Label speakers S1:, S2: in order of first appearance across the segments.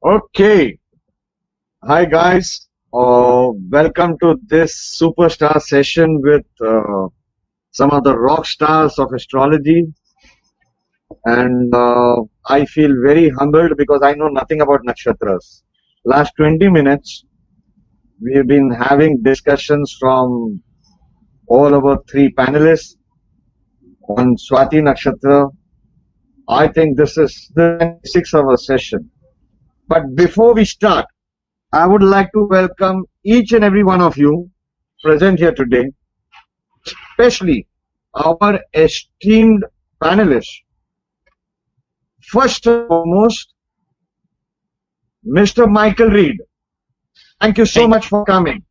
S1: Okay. Hi, guys. Welcome to this superstar session with some of the rock stars of astrology. And I feel very humbled because I know nothing about nakshatras. Last 20 minutes, we have been having discussions from all our three panelists on Swati Nakshatra. I think this is the 6-hour session. But before we start, I would like to welcome each and every one of you present here today, especially our esteemed panelists. First and foremost, Mr. Michael Reed. Thank you so much for coming.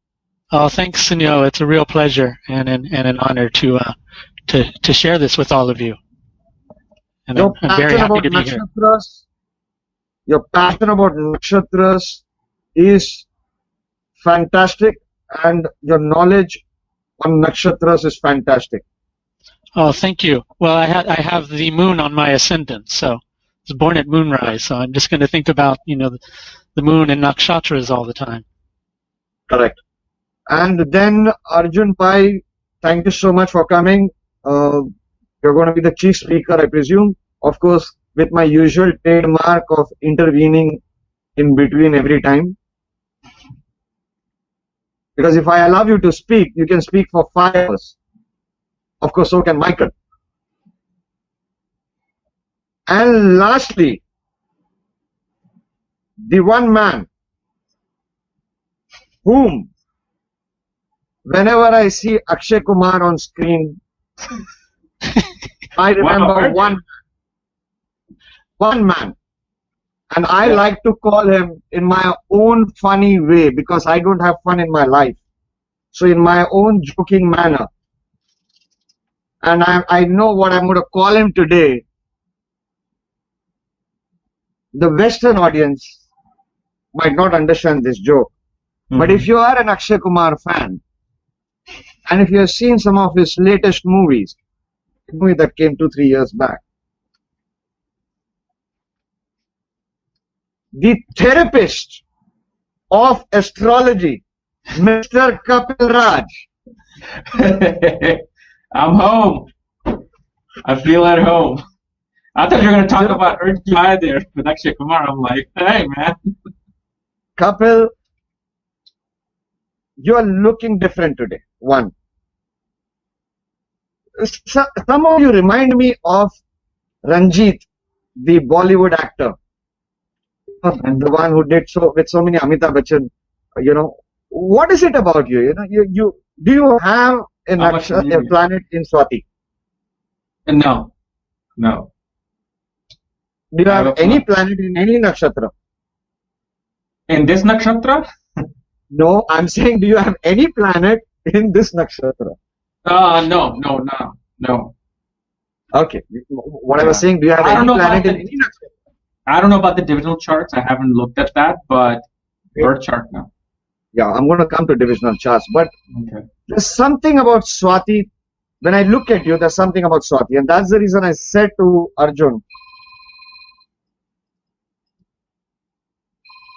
S2: Oh, thanks, Sunil. It's a real pleasure and an honor to share this with all of you. And I'm very happy to be here.
S1: Your passion about nakshatras is fantastic, and your knowledge on nakshatras is fantastic.
S2: Oh, thank you. Well, I have the moon on my ascendant, so I was born at moonrise, so I'm just going to think about the moon and nakshatras all the time.
S1: Correct. And then Arjun Pai, thank you so much for coming. You're going to be the chief speaker, I presume. Of course, with my usual trademark of intervening in between every time. Because if I allow you to speak, you can speak for 5 hours. Of course, so can Michael. And lastly, the one man whom, whenever I see Akshay Kumar on screen, I remember one man. And I like to call him in my own funny way because I don't have fun in my life. So in my own joking manner. And I know what I'm going to call him today. The Western audience might not understand this joke. But if you are an Akshay Kumar fan, and if you have seen some of his latest movies, a movie that came 2-3 years back, the therapist of astrology, Mr. Kapiel Raj.
S3: I'm home. I feel at home. I thought you were going to talk about Arjun there with Akshay Kumar. I'm like, hey, man.
S1: Kapiel, you are looking different today. One. Some of you remind me of Ranjit, the Bollywood actor. And the one who did so with so many Amitabh Bachchan. What is it about you? Do you have a planet in Swati?
S3: No.
S1: Do you have any planet in any nakshatra?
S3: In this nakshatra?
S1: No, I'm saying, do you have any planet in this nakshatra?
S3: No.
S1: Okay. What I was saying, do you have any planet in any nakshatra?
S3: I don't know about the divisional charts. I haven't looked at that, but your chart now.
S1: Yeah, I'm going to come to divisional charts, but there's something about Swati. When I look at you, there's something about Swati, and that's the reason I said to Arjun,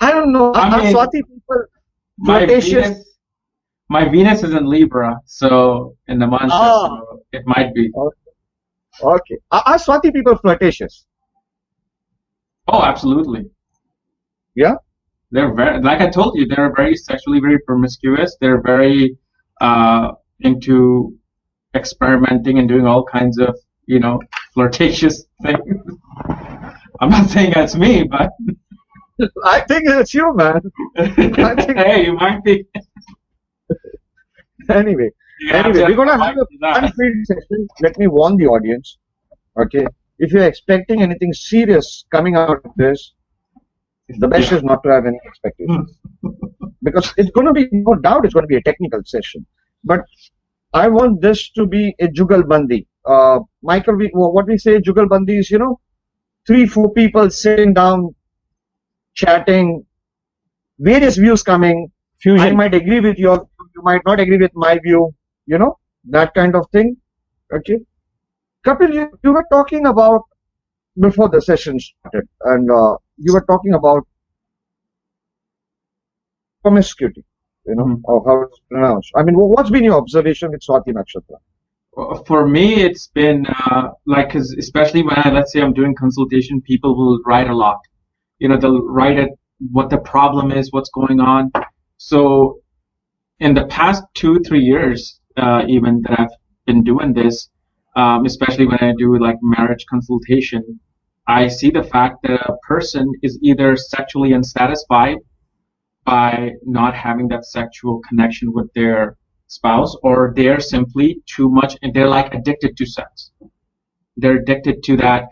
S1: I don't know, are Swati people flirtatious?
S3: My Venus is in Libra, so in the mantra, so it might be.
S1: Okay. Are Swati people flirtatious?
S3: Oh, absolutely.
S1: Yeah?
S3: They're very, like I told you, they're sexually very promiscuous. They're very into experimenting and doing all kinds of, flirtatious things. I'm not saying that's me, but
S1: I think it's you, man.
S3: Hey, you might be.
S1: Anyway, we're gonna have a fun-filled session. Let me warn the audience. Okay, if you're expecting anything serious coming out of this, the best is not to have any expectations. Because it's going to be, no doubt, it's going to be a technical session. But I want this to be a jugalbandi. Michael, what we say jugalbandi is, 3-4 people sitting down, chatting, various views coming. Fusion. I might agree with you, you might not agree with my view, that kind of thing. Okay. Kapiel, you were talking about, before the session started, and you were talking about promiscuity, or how it's pronounced. I mean, what's been your observation with Swati Nakshatra?
S3: For me, it's been like, 'cause especially when let's say I'm doing consultation, people will write a lot. They'll write it, what the problem is, what's going on. So in the past 2-3 years, even that I've been doing this, especially when I do like marriage consultation, I see the fact that a person is either sexually unsatisfied by not having that sexual connection with their spouse, or they're simply too much, and they're like addicted to sex. They're addicted to that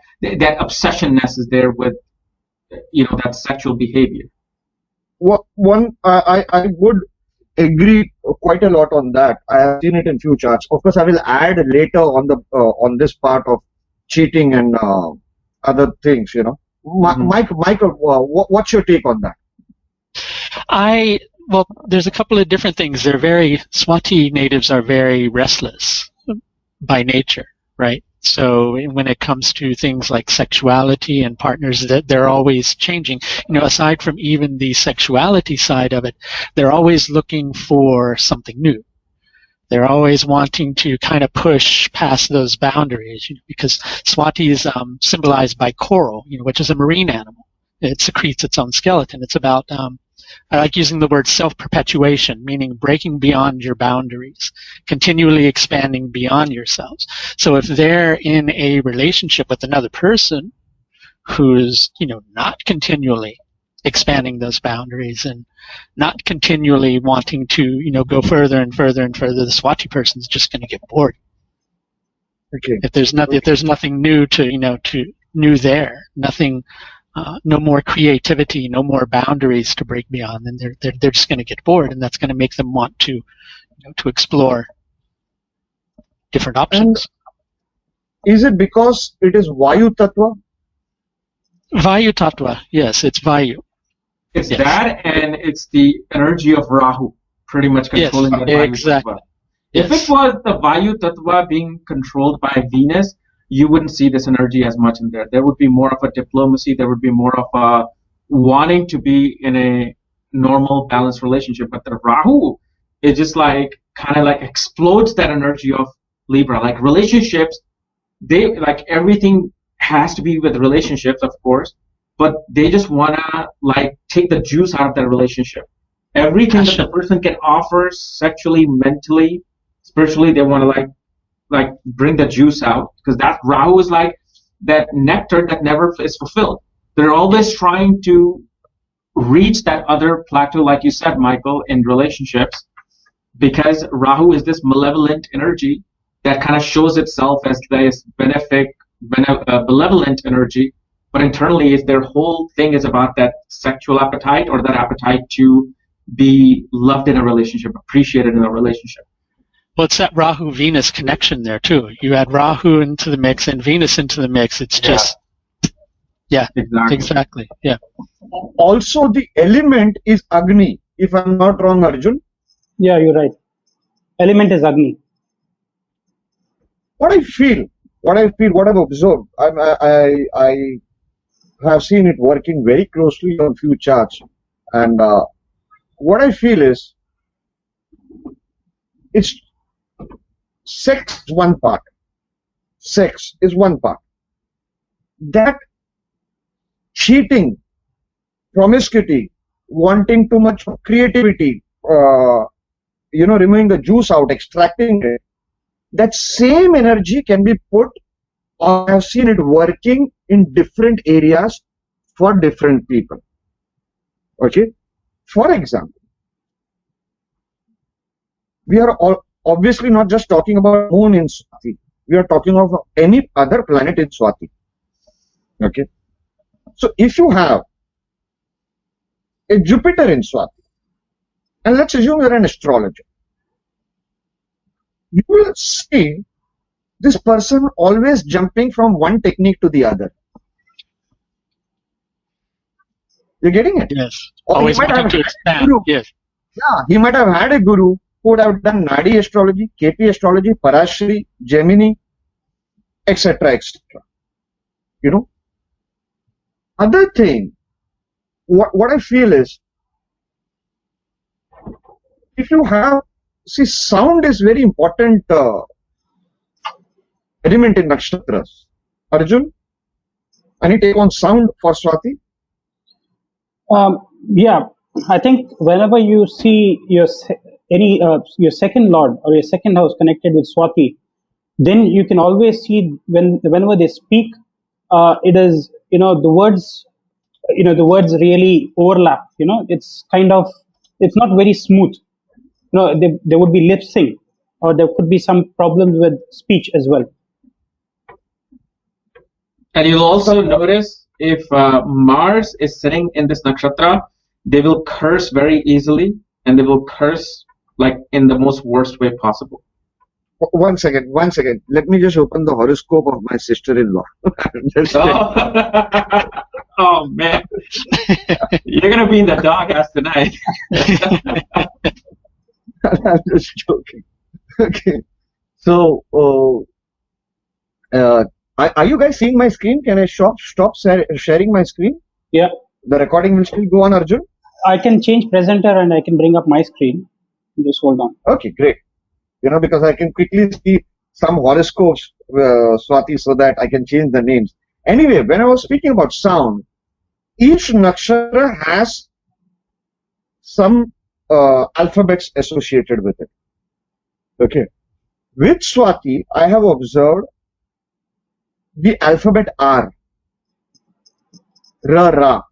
S3: obsessionness is there with that sexual behavior.
S1: I would agree quite a lot on that. I have seen it in few charts. Of course, I will add later on this part of cheating and other things. Michael, what's your take on that?
S2: Well, there's a couple of different things. Swati natives are very restless by nature, right? So when it comes to things like sexuality and partners, that they're always changing. Aside from even the sexuality side of it, they're always looking for something new. They're always wanting to kind of push past those boundaries, because Swati is symbolized by coral, which is a marine animal. It secretes its own skeleton. It's about I like using the word self-perpetuation, meaning breaking beyond your boundaries, continually expanding beyond yourselves. So if they're in a relationship with another person who's, not continually expanding those boundaries and not continually wanting to, go further and further and further, the Swati person's just going to get bored.
S1: Okay.
S2: If there's nothing new new there, nothing. No more creativity, no more boundaries to break beyond, then they're just going to get bored, and that's going to make them want to to explore different options.
S1: And is it because it is Vayu Tattva?
S2: Vayu Tattva, yes, it's Vayu.
S3: It's that, and it's the energy of Rahu pretty much controlling the Vayu Tattva. If it was the Vayu Tattva being controlled by Venus, you wouldn't see this energy as much in there. There would be more of a diplomacy. There would be more of a wanting to be in a normal, balanced relationship. But the Rahu is just kind of explodes that energy of Libra. Like relationships, everything has to be with relationships, of course, but they just want to take the juice out of that relationship. Everything that the person can offer sexually, mentally, spiritually, they want to bring the juice out, because that Rahu is like that nectar that never is fulfilled. They're always trying to reach that other plateau, like you said, Michael, in relationships, because Rahu is this malevolent energy that kind of shows itself as this benevolent energy, but internally their whole thing is about that sexual appetite, or that appetite to be loved in a relationship, appreciated in a relationship.
S2: Well, it's that Rahu-Venus connection there, too. You add Rahu into the mix and Venus into the mix. It's just, exactly. Yeah.
S1: Also, the element is Agni, if I'm not wrong, Arjun.
S4: Yeah, you're right. Element is Agni.
S1: What I've observed, I have seen it working very closely on few charts. And what I feel is, it's sex is one part. Sex is one part. That cheating, promiscuity, wanting too much creativity, removing the juice out, extracting it, that same energy can be put, or I have seen it working in different areas for different people. Okay? For example, we are obviously not just talking about moon in Swati. We are talking of any other planet in Swati. Okay? So if you have a Jupiter in Swati, and let's assume you're an astrologer, you will see this person always jumping from one technique to the other. You're getting it?
S2: Yes.
S1: Or
S2: always wanting to expand. Yes.
S1: Yeah, he might have had a guru who would have done Nadi astrology, KP astrology, Parashri, Gemini, etc., etc. Other thing, what I feel is, if you have, see, sound is very important element in nakshatras. Arjun, any take on sound for Swati?
S4: Yeah, I think whenever you see your your second lord or your second house connected with Swati, then you can always see whenever they speak, it is, the words, the words really overlap. It's kind of, it's not very smooth. There would be lip sync, or there could be some problems with speech as well.
S3: And you'll also notice if Mars is sitting in this nakshatra, they will curse very easily, and they will curse like in the most worst way possible.
S1: One second. Let me just open the horoscope of my sister-in-law. Just
S3: Oh, oh man, you're gonna be in the doghouse tonight.
S1: I'm just joking. Okay. So, are you guys seeing my screen? Can I stop sharing my screen?
S4: Yeah,
S1: The recording will still go on, Arjun?
S4: I can change presenter and I can bring up my screen. Just hold on.
S1: Okay, great. Because I can quickly see some horoscopes, Swati, so that I can change the names. Anyway, when I was speaking about sound, each nakshatra has some alphabets associated with it. Okay. With Swati, I have observed the alphabet R, Ra, Ra,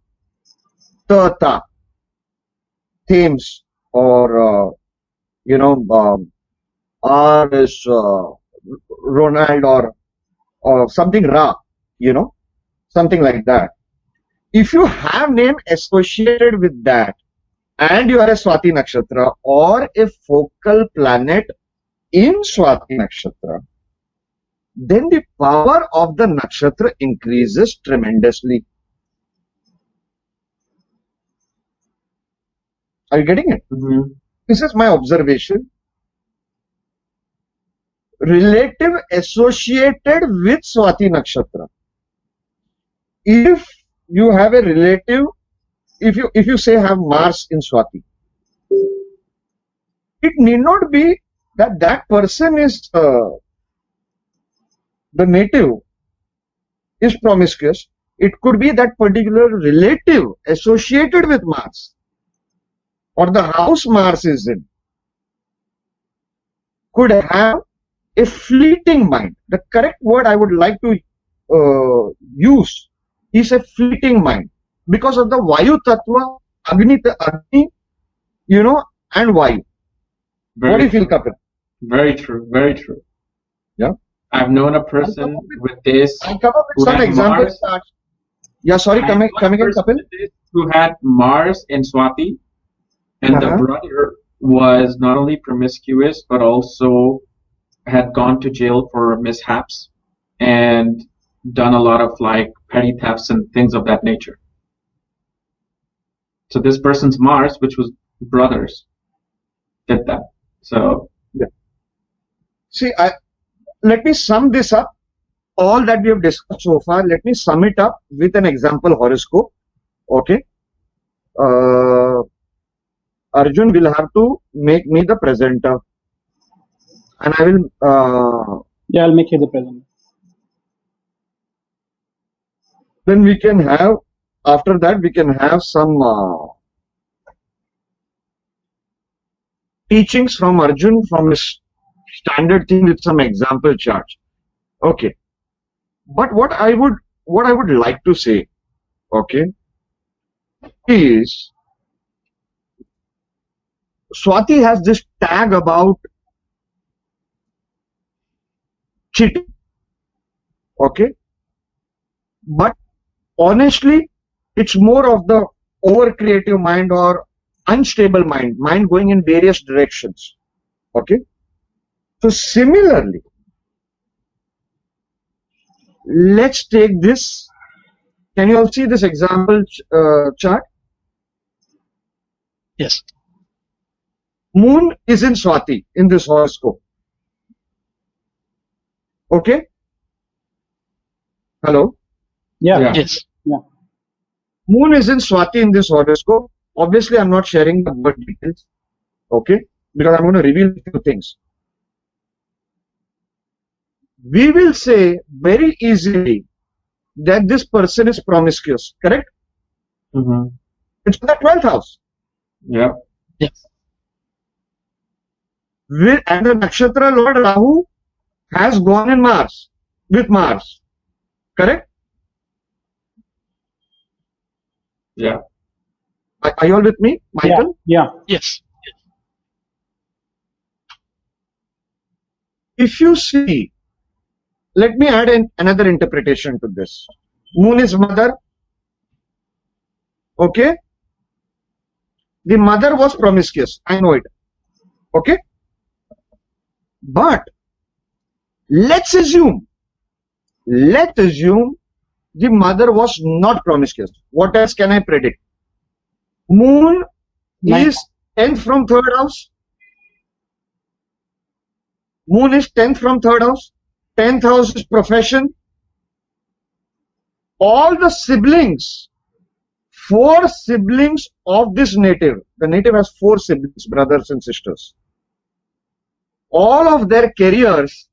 S1: Ta, Ta, Thames, or, R is Ronald, or something Ra, something like that. If you have name associated with that, and you are a Swati Nakshatra or a focal planet in Swati Nakshatra, then the power of the nakshatra increases tremendously. Are you getting it?
S3: Mm-hmm.
S1: This is my observation. Relative associated with Swati Nakshatra. If you have a relative, if you say have Mars in Swati, it need not be that person is the native is promiscuous. It could be that particular relative associated with Mars, or the house Mars is in, could have a fleeting mind. The correct word I would like to use is a fleeting mind, because of the Vayu Tattva, Agni, and Vayu. What do you feel, Kapil?
S3: Very true. Very true.
S1: Yeah.
S3: I've known a person with this.
S1: I come up with some examples. Yeah, sorry, coming again, Kapil.
S3: Who had Mars in Swati, and the brother was not only promiscuous but also had gone to jail for mishaps and done a lot of like petty thefts and things of that nature. So this person's Mars, which was brothers, did that. So
S1: yeah. See, let me sum this up. All that we have discussed so far, let me sum it up with an example horoscope. Okay. Arjun will have to make me the presenter, and I will.
S4: Yeah, I'll make you the presenter.
S1: Then we can have, after that, we can have some teachings from Arjun from his standard thing with some example charts. Okay. But what I would like to say, okay, is Swati has this tag about cheating. Okay. But honestly, it's more of the over creative mind or unstable mind going in various directions. Okay. So similarly, let's take this. Can you all see this example chart?
S2: Yes.
S1: Moon is in Swati in this horoscope. Okay. Hello.
S4: Yeah.
S2: Yes.
S4: Yeah.
S1: Moon is in Swati in this horoscope. Obviously, I'm not sharing the birth details. Okay. because I'm going to reveal a few things. We will say very easily that this person is promiscuous, correct?
S3: Mm-hmm.
S1: It's in the 12th house.
S3: Yeah.
S2: Yes.
S1: And the Nakshatra Lord Rahu has gone in Mars, with Mars, correct?
S3: Yeah.
S1: Are you all with me, Michael?
S4: Yeah.
S2: Yes.
S1: If you see, let me add another interpretation to this. Moon is mother. Okay? The mother was promiscuous. I know it. Okay? But let's assume the mother was not promiscuous. What else can I predict? Moon is 10th from 3rd house. Moon is 10th from 3rd house. 10th house is profession. All the siblings, 4 siblings of this native. The native has 4 siblings, brothers and sisters. All of their careers,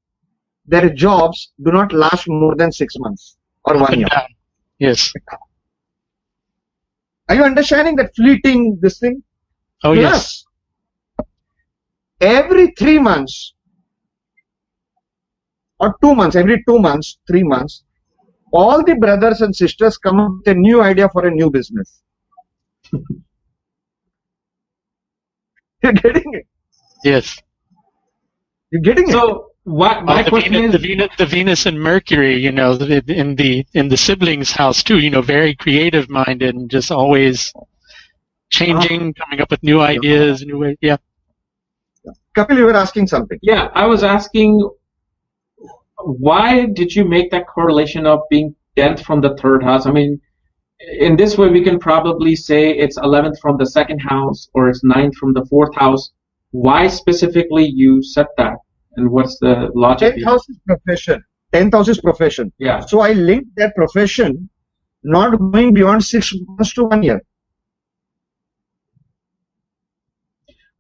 S1: their jobs do not last more than 6 months or 1 year.
S2: Down. Yes.
S1: Are you understanding that fleeting this thing?
S2: Oh, yes.
S1: Plus, every 3 months or 2 months, every 2 months, 3 months, all the brothers and sisters come up with a new idea for a new business. You're getting it?
S2: Yes.
S1: You're getting it?
S3: So what my question is
S2: the Venus and Mercury, you know, in the siblings house too, you know, very creative minded and just always changing, coming up with new ideas, new ways. Yeah.
S1: Kapil, you were asking something.
S3: Yeah, I was asking, why did you make that correlation of being 10th from the 3rd house? I mean, in this way, we can probably say it's 11th from the 2nd house or it's 9th from the 4th house. Why specifically you set that? And what's the logic?
S1: 10th house is profession. 10th house is profession.
S3: Yeah.
S1: So I linked that profession not going beyond 6 months to 1 year.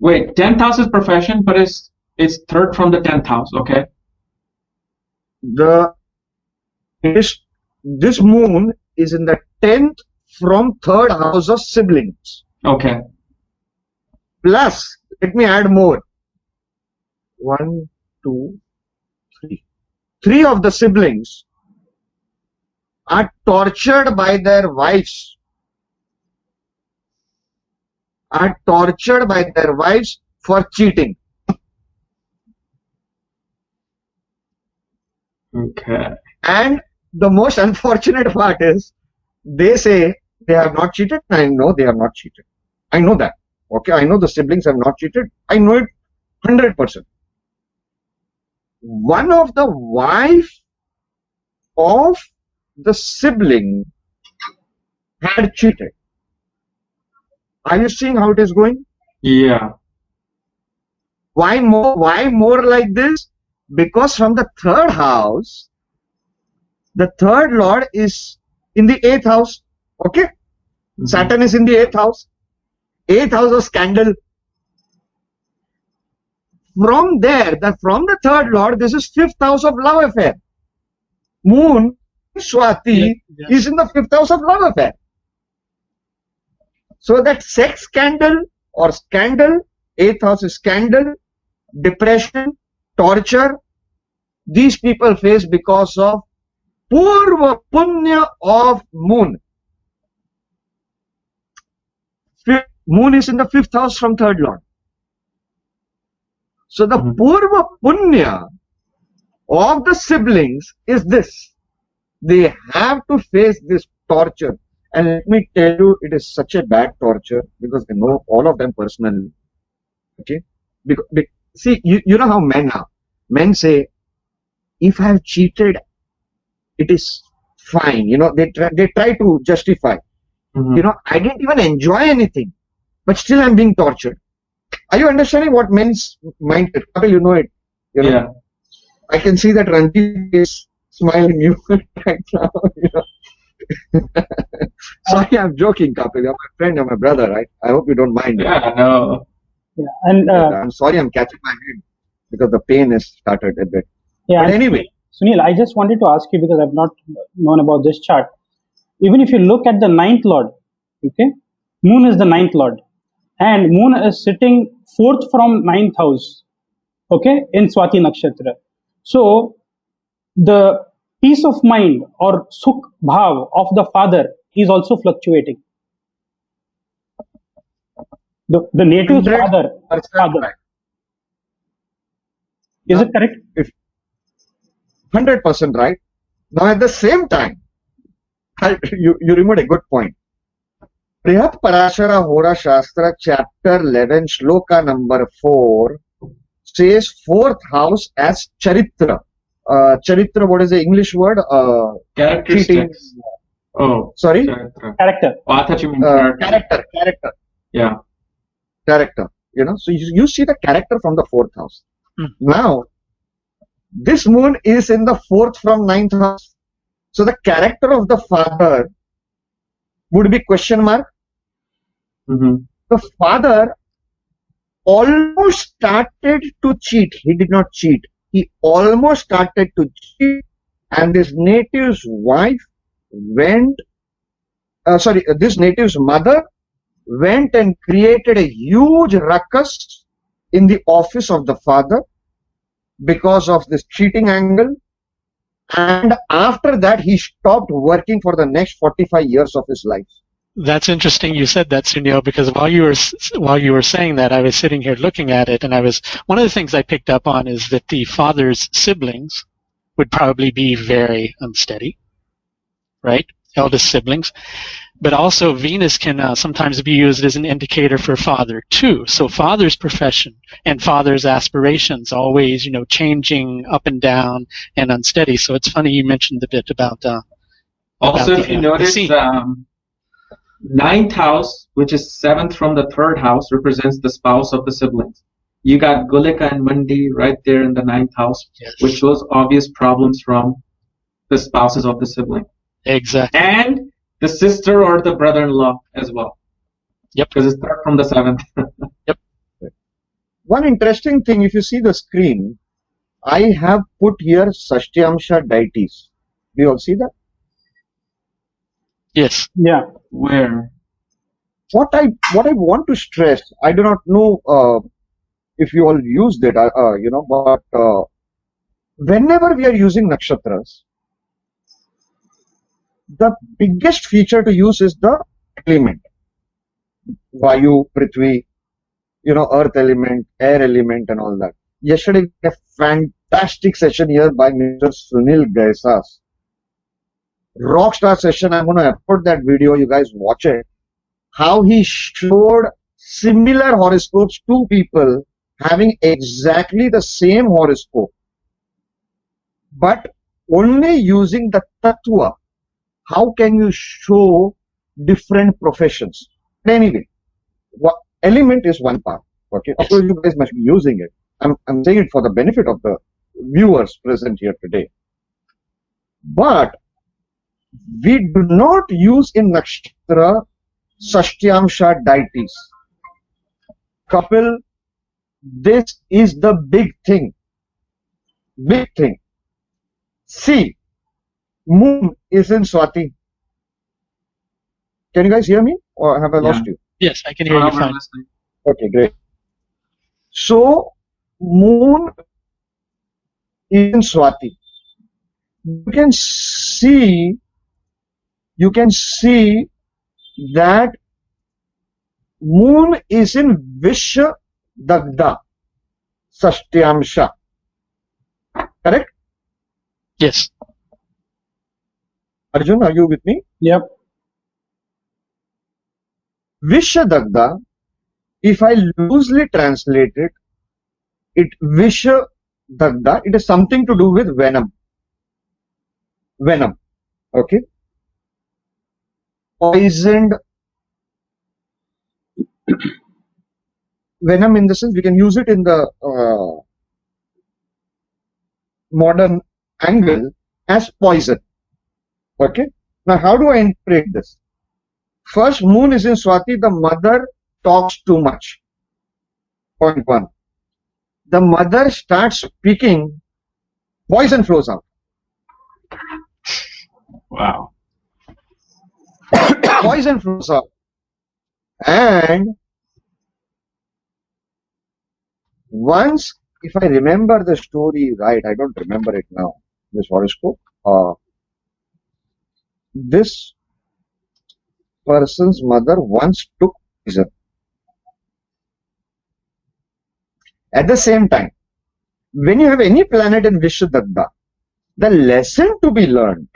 S3: Wait, 10th house is profession, but it's 3rd from the 10th house, okay?
S1: This moon is in the 10th from 3rd house of siblings.
S3: Okay.
S1: Plus, let me add more. 1, 2, 3. 3 of the siblings are tortured by their wives. For cheating.
S3: Okay.
S1: And the most unfortunate part is, they say they have not cheated. I know they have not cheated. I know that. Okay, I know the siblings have not cheated. I know it 100%. One of the wife of the sibling had cheated. Are you seeing how it is going?
S3: Yeah.
S1: Why more like this? Because from the 3rd house, the 3rd lord is in the 8th house. Okay?
S3: Mm-hmm.
S1: Saturn is in the 8th house. 8th house of scandal. From there, from the 3rd lord, this is 5th house of love affair. Moon, Swati, is in the 5th house of love affair. So that sex scandal or scandal, 8th house is scandal, depression, torture, these people face because of Purva Punya of Moon. Moon is in the 5th house from 3rd lord. So the Purva Punya of the siblings is this. They have to face this torture. And let me tell you, it is such a bad torture because they know all of them personally. Okay? See, you know how men are. Men say, if I have cheated, it is fine. You know, they try to justify.
S3: Mm-hmm.
S1: You know, I didn't even enjoy anything, but still I'm being tortured. Are you understanding what men's mind is? You know it. You know?
S3: Yeah.
S1: I can see that Ranjit is smiling you right now. You know? Sorry, I'm joking, Kapil. You're my friend, you're my brother, right? I hope you don't mind.
S3: Yeah, no.
S4: Yeah, and
S1: I'm sorry, I'm catching my head because the pain has started a bit.
S4: yeah,
S1: But
S4: and
S1: anyway,
S4: Sunil, I just wanted to ask you because I've not known about this chart. Even if you look at the ninth lord, okay, Moon is the ninth lord, and Moon is sitting fourth from ninth house, okay, in Swati Nakshatra. So the peace of mind or sukh bhav of the father is also fluctuating. The native
S1: 100%
S4: father,
S1: right.
S4: is
S1: Now,
S4: it correct?
S1: if 100% right. Now, at the same time, you remembered a good point. Brihat Parashara Hora Shastra, chapter 11, shloka number 4, says fourth house as Charitra. Charitra, what is the English word? Cheating.
S3: Characteristics. Oh,
S1: Sorry?
S3: character.
S4: Character.
S3: Oh, I thought you meant character.
S1: Character.
S3: Yeah.
S1: Character. So you see the character from the fourth house.
S2: Hmm.
S1: Now, this moon is in the fourth from ninth house. So the character of the father would be question mark.
S3: Mm-hmm.
S1: The father almost started to cheat. He did not cheat. He almost started to cheat, and this native's wife went, this native's mother went and created a huge ruckus in the office of the father because of this cheating angle. And after that, he stopped working for the next 45 years of his life.
S2: That's interesting. You said that, Sunil, because while you were saying that, I was sitting here looking at it, and one of the things I picked up on is that the father's siblings would probably be very unsteady, right? Eldest siblings, but also Venus can sometimes be used as an indicator for father too. So father's profession and father's aspirations always, changing up and down and unsteady. So it's funny you mentioned the bit about.
S3: Also, if you notice,
S2: scene.
S3: ninth house, which is seventh from the third house, represents the spouse of the siblings. You got Gulika and Mandi right there in the ninth house,
S2: Yes.
S3: which shows obvious problems from the spouses of the sibling.
S2: Exactly.
S3: And the sister or the brother-in-law as well.
S2: Yep.
S3: Because it's third from the seventh.
S2: Yep.
S1: One interesting thing, if you see the screen, I have put here Sashtyamsha deities. Do you all see that?
S2: Yes.
S4: Yeah.
S3: Where?
S1: What I want to stress, I do not know if you all used it, but whenever we are using nakshatras, the biggest feature to use is the element. Vayu, Prithvi, earth element, air element and all that. Yesterday, we had a fantastic session here by Mr. Sunil Gaisas. Rockstar session, I'm going to upload that video, you guys watch it. How he showed similar horoscopes, two people having exactly the same horoscope, but only using the tattva. How can you show different professions? But anyway, element is one part. Okay, of course you guys must be using it. I'm saying it for the benefit of the viewers present here today. But we do not use in nakshatra Sashtyamsha deities. Kapil, this is the big thing. Big thing. See, moon is in Swati. Can you guys hear me, or have I lost you?
S2: Yes, I can hear you fine.
S3: Listening.
S1: Okay, great. So, moon is in Swati. You can see that moon is in Vishya Dagda Sashtyamsha. Correct?
S2: Yes.
S1: Arjun, are you with me?
S4: Yep.
S1: Vishya Dagda, if I loosely translate it Vishya Dagda, it is something to do with venom. Venom. Okay? Poisoned. Venom in the sense we can use it in the modern angle as poison. Okay? Now, how do I interpret this? First, moon is in Swati, the mother talks too much. Point one. The mother starts speaking, poison flows out.
S3: Wow.
S1: Poison flows out. And once, if I remember the story right, I don't remember it now, this horoscope, this person's mother once took poison. At the same time, when you have any planet in Vishuddha, the lesson to be learned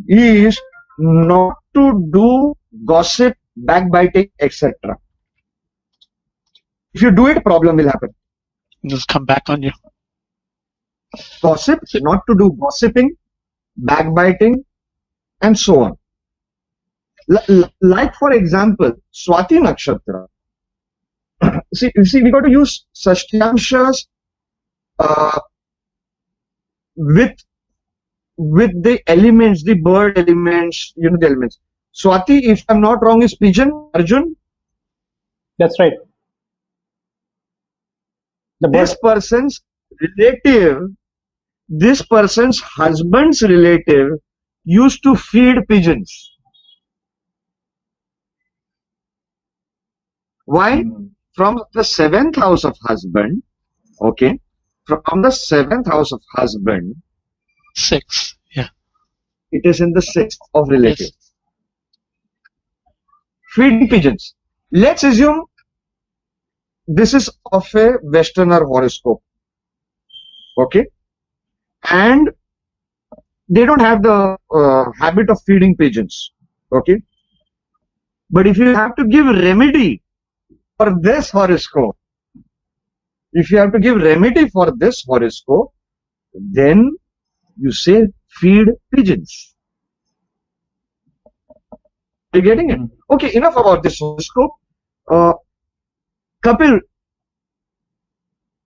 S1: is not to do gossip, backbiting, etc. If you do it, problem will happen.
S2: Just come back on you.
S1: Gossip, not to do gossiping, backbiting, and so on. Like for example, Swati Nakshatra. See, we got to use Sashtyamshas with the elements, the bird elements, the elements. Swati, if I'm not wrong, is pigeon, Arjun?
S4: That's right. The bird.
S1: This person's relative, this person's husband's relative used to feed pigeons. Why? From the 7th house of husband, okay? From the 7th house of husband,
S2: 6, yeah.
S1: it is in the 6th of relative.
S2: Yes.
S1: Feeding pigeons. Let's assume this is of a Westerner horoscope, okay? And they don't have the habit of feeding pigeons, okay? But if you have to give remedy for this horoscope, then you say feed pigeons. Are you getting it? Okay, enough about this horoscope. Kapil,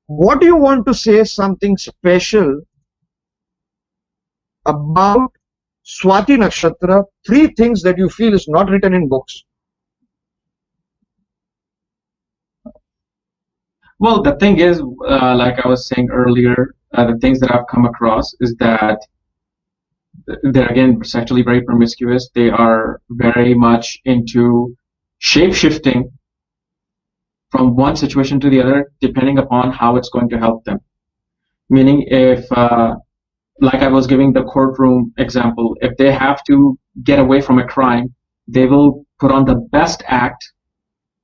S1: what do you want to say something special about Swati Nakshatra? 3 things that you feel is not written in books.
S3: Well, the thing is, like I was saying earlier, the things that I've come across is that they're again sexually very promiscuous. They are very much into shape-shifting from one situation to the other, depending upon how it's going to help them. Meaning, if, like I was giving the courtroom example, if they have to get away from a crime, they will put on the best act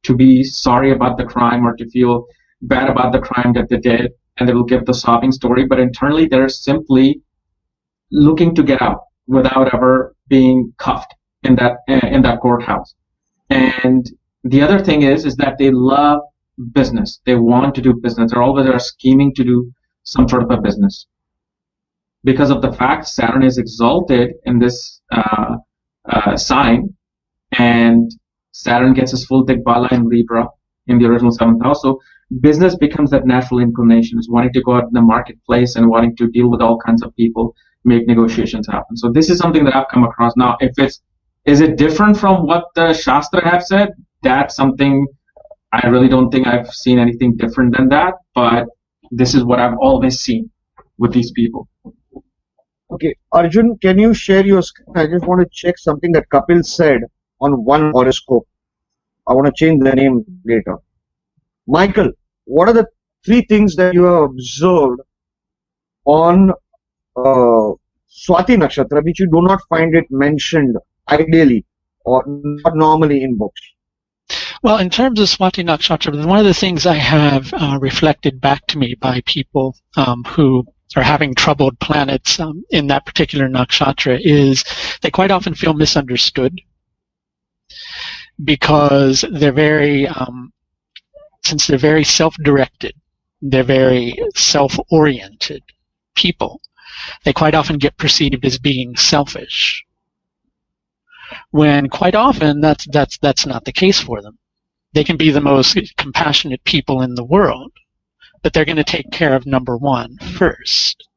S3: to be sorry about the crime or to feel bad about the crime that they did, and they will give the sobbing story, but internally they're simply looking to get out without ever being cuffed in that courthouse. And the other thing is that they love business. They want to do business. They're always scheming to do some sort of a business. Because of the fact Saturn is exalted in this sign, and Saturn gets his full Digbala in Libra in the original 7th house. So business becomes that natural inclination, is wanting to go out in the marketplace and wanting to deal with all kinds of people, make negotiations happen. So this is something that I've come across. Now, is it different from what the Shastra have said? That's something I really don't think I've seen anything different than that, but this is what I've always seen with these people.
S1: Okay, Arjun, can you share your screen? I just want to check something that Kapil said on one horoscope. I want to change the name later. Michael, what are the 3 things that you have observed on Swati Nakshatra, which you do not find it mentioned ideally or not normally in books?
S2: Well, in terms of Swati Nakshatra, one of the things I have reflected back to me by people who are having troubled planets in that particular nakshatra is they quite often feel misunderstood because they're very, since they're very self-directed, they're very self-oriented people, they quite often get perceived as being selfish, when quite often that's not the case for them. They can be the most compassionate people in the world, but they're going to take care of number 1 first.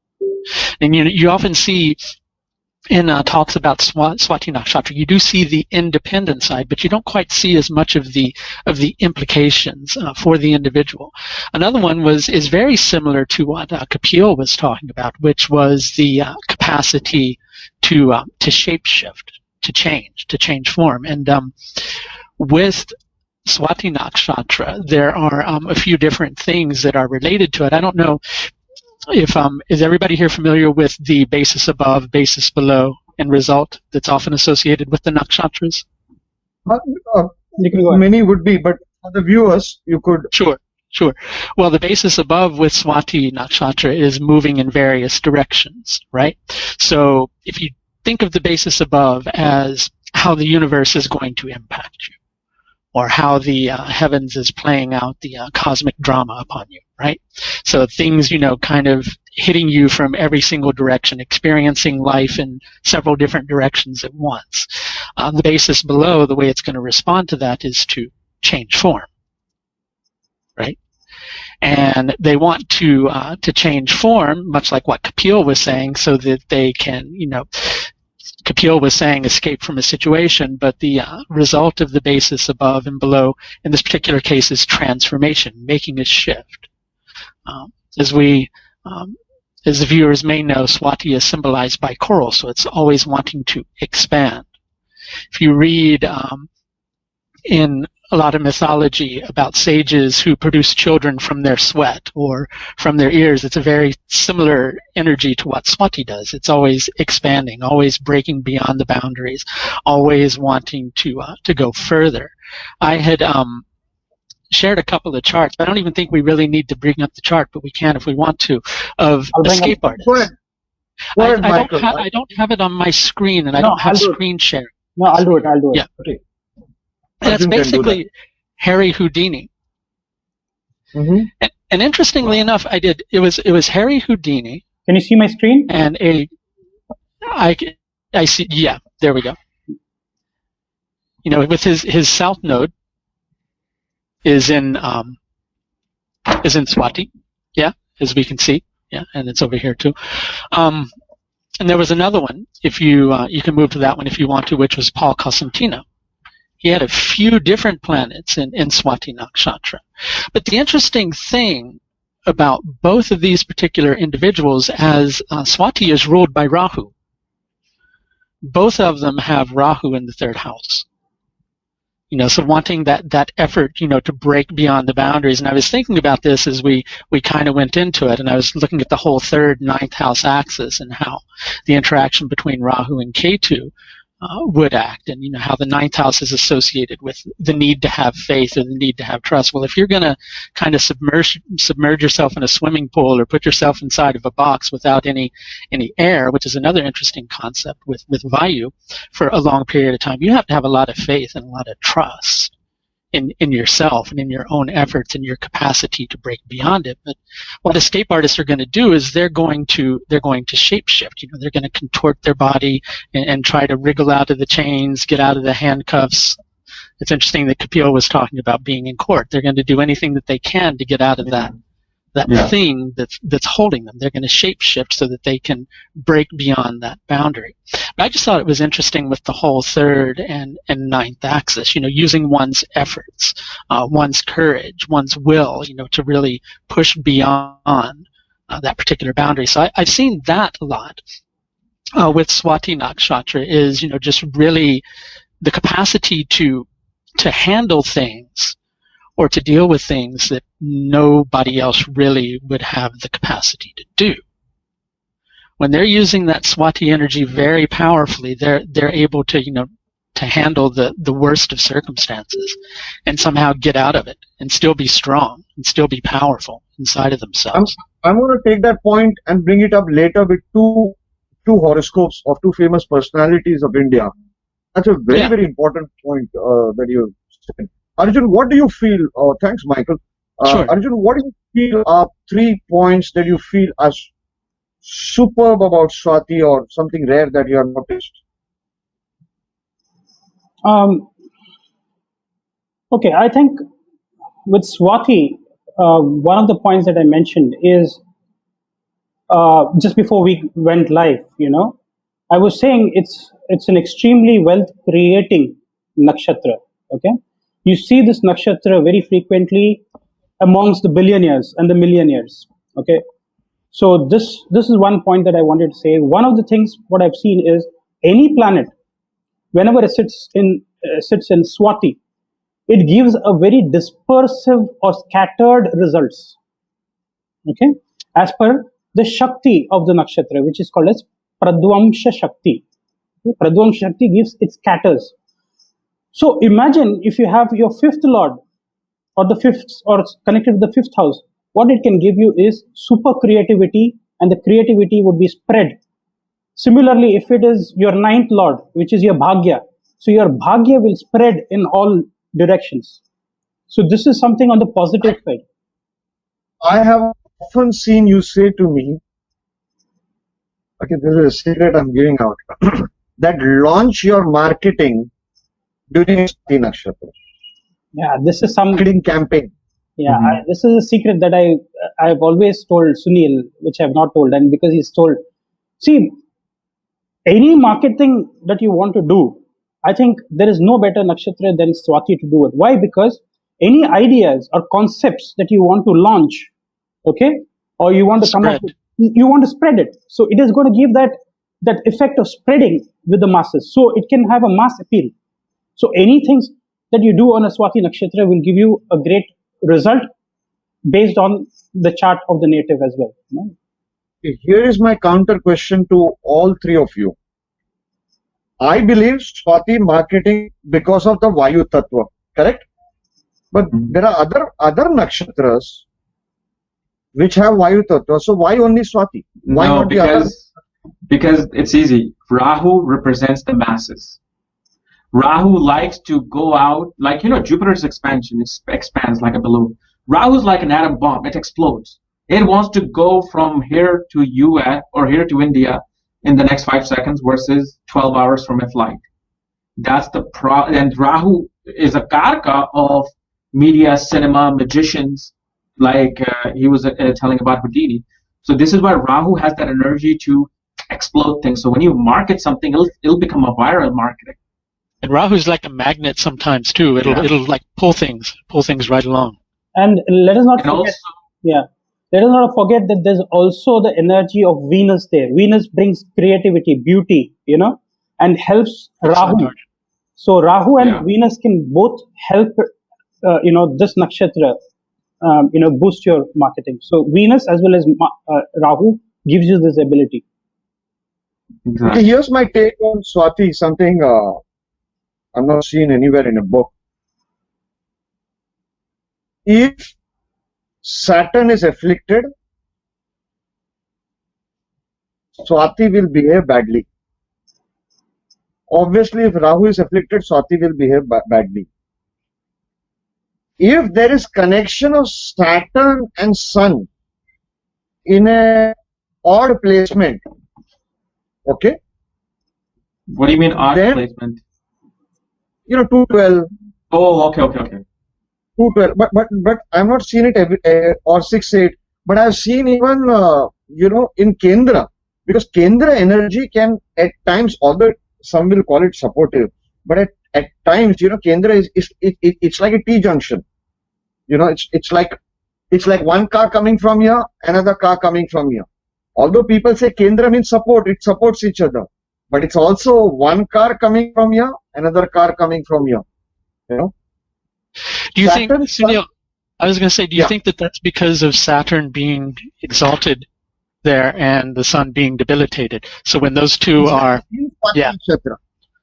S2: And you often see talks about Swati Nakshatra, you do see the independent side, but you don't quite see as much of the implications for the individual. Another one is very similar to what Kapiel was talking about, which was the capacity to shapeshift, to change form. And with Swati Nakshatra, there are a few different things that are related to it. I don't know if is everybody here familiar with the basis above, basis below, and result that's often associated with the nakshatras?
S1: Uh, uh,
S4: You can go ahead.
S1: Many would be, but for the viewers, you could.
S2: Sure. Well, the basis above with Swati Nakshatra is moving in various directions, right? So if you think of the basis above as how the universe is going to impact you, or how the heavens is playing out the cosmic drama upon you, right? So things, kind of hitting you from every single direction, experiencing life in several different directions at once. The basis below, the way it's going to respond to that is to change form, right? And they want to change form, much like what Kapiel was saying, so that they can, Kapiel was saying escape from a situation, but the result of the basis above and below in this particular case is transformation, making a shift. As the viewers may know, Swati is symbolized by coral, so it's always wanting to expand. If you read in a lot of mythology about sages who produce children from their sweat or from their ears, it's a very similar energy to what Swati does. It's always expanding, always breaking beyond the boundaries, always wanting to go further. I had shared a couple of charts, but I don't even think we really need to bring up the chart, but we can if we want to, of escape artists.
S1: Go ahead. Go ahead, Michael.
S2: I don't have it on my screen, and I don't have screen share.
S4: No, I'll do it.
S2: Yeah.
S1: Okay.
S2: That's
S1: Arjun can do
S2: basically Harry Houdini.
S1: Mhm.
S2: And interestingly enough, it was Harry Houdini
S4: Can you see my screen?
S2: and I see, yeah, there we go. With his south node is in Swati, yeah, as we can see, yeah, and it's over here too. And there was another one, if you can move to that one if you want to, which was Paul Cosentino. He had a few different planets in Swati Nakshatra. But the interesting thing about both of these particular individuals, as Swati is ruled by Rahu, both of them have Rahu in the third house. So wanting that effort, to break beyond the boundaries. And I was thinking about this as we kind of went into it, and I was looking at the whole third, ninth house axis and how the interaction between Rahu and Ketu would act, and how the ninth house is associated with the need to have faith or the need to have trust. Well, if you're going to kind of submerge yourself in a swimming pool or put yourself inside of a box without any air, which is another interesting concept with Vayu, for a long period of time, you have to have a lot of faith and a lot of trust in yourself and in your own efforts and your capacity to break beyond it. But what escape artists are going to do is they're going to shapeshift. They're going to contort their body and try to wriggle out of the chains, get out of the handcuffs. It's interesting that Kapiel was talking about being in court. They're going to do anything that they can to get out of that thing that's holding them. They're going to shapeshift so that they can break beyond that boundary. But I just thought it was interesting with the whole third and ninth axis, using one's efforts, one's courage, one's will, to really push beyond that particular boundary. So I've seen that a lot with Swati Nakshatra is, just really the capacity to handle things or to deal with things that nobody else really would have the capacity to do. When they're using that Swati energy very powerfully, they're able to, to handle the worst of circumstances and somehow get out of it and still be strong and still be powerful inside of themselves.
S1: I'm going to take that point and bring it up later with two horoscopes of two famous personalities of India. That's a very, very important point that you said. Arjun, what do you feel? Thanks, Michael.
S2: Sure.
S1: Arjun, what do you feel are 3 points that you feel as superb about Swati or something rare that you have noticed?
S4: Okay, I think with Swati, one of the points that I mentioned is just before we went live, I was saying it's an extremely wealth creating nakshatra. Okay, you see this nakshatra very frequently amongst the billionaires and the millionaires. Okay, so this is one point that I wanted to say. One of the things what I've seen is any planet, whenever it sits in Swati, it gives a very dispersive or scattered results. Okay, as per the Shakti of the nakshatra, which is called as Pradvamsha Shakti. Pradvamsha Shakti gives, it scatters. So imagine if you have your fifth lord or the fifth or connected to the fifth house, what it can give you is super creativity, and the creativity would be spread. Similarly, if it is your ninth lord, which is your bhagya, so your bhagya will spread in all directions. So this is something on the positive side.
S1: I have often seen you say to me, okay, this is a secret I'm giving out, that launch your marketing during Swati Nakshatra.
S4: Yeah, this is some
S1: Marketing campaign.
S4: Yeah, this is a secret that I've always told Sunil, which I've not told, and because he's told, see, any marketing that you want to do, I think there is no better nakshatra than Swati to do it. Why? Because any ideas or concepts that you want to launch, okay, or you want to come up
S2: Spread.
S4: with, you want to spread it. So it is going to give that effect of spreading with the masses. So it can have a mass appeal. So anything that you do on a Swati nakshatra will give you a great result based on the chart of the native as well. You know?
S1: Here is my counter question to all three of you. I believe Swati marketing because of the Vayu Tattva, correct? But there are other nakshatras which have Vayu Tattva. So why only Swati? Why
S3: No,
S1: not the other?
S3: because it's easy. Rahu represents the masses. Rahu likes to go out, like, Jupiter's expansion, it expands like a balloon. Rahu's like an atom bomb, it explodes. It wants to go from here to US or here to India in the next 5 seconds versus 12 hours from a flight. That's and Rahu is a karka of media, cinema, magicians, like he was telling about Houdini. So this is why Rahu has that energy to explode things. So when you market something, it'll become a viral marketing.
S2: And Rahu's like a magnet sometimes too. It'll like pull things right along.
S4: And let us not
S3: And
S4: forget,
S3: also,
S4: let us not forget that there's also the energy of Venus there. Venus brings creativity, beauty, and helps Rahu. So Rahu and Venus can both help, this nakshatra, boost your marketing. So Venus as well as Rahu gives you this ability.
S3: exactly.
S1: Okay, here's my take on Swati, something I'm not seen anywhere in a book. If Saturn is afflicted, Swati will behave badly. Obviously, if Rahu is afflicted, Swati will behave badly. If there is connection of Saturn and Sun in a odd placement, okay,
S3: What do you mean odd
S1: then,
S3: placement?
S1: 212.
S3: Oh, okay.
S1: 212, but I'm not seen it or 6-8, but I've seen even in Kendra, because Kendra energy can at times, although some will call it supportive, but at times Kendra it's like a T junction. It's like one car coming from here, another car coming from here. Although people say Kendra means support, it supports each other, but it's also one car coming from here, another car coming from here.
S2: Do you think,
S1: Saturn,
S2: Sunil, I was going to say, do you think that that's because of Saturn being exalted there and the Sun being debilitated? So when those two are,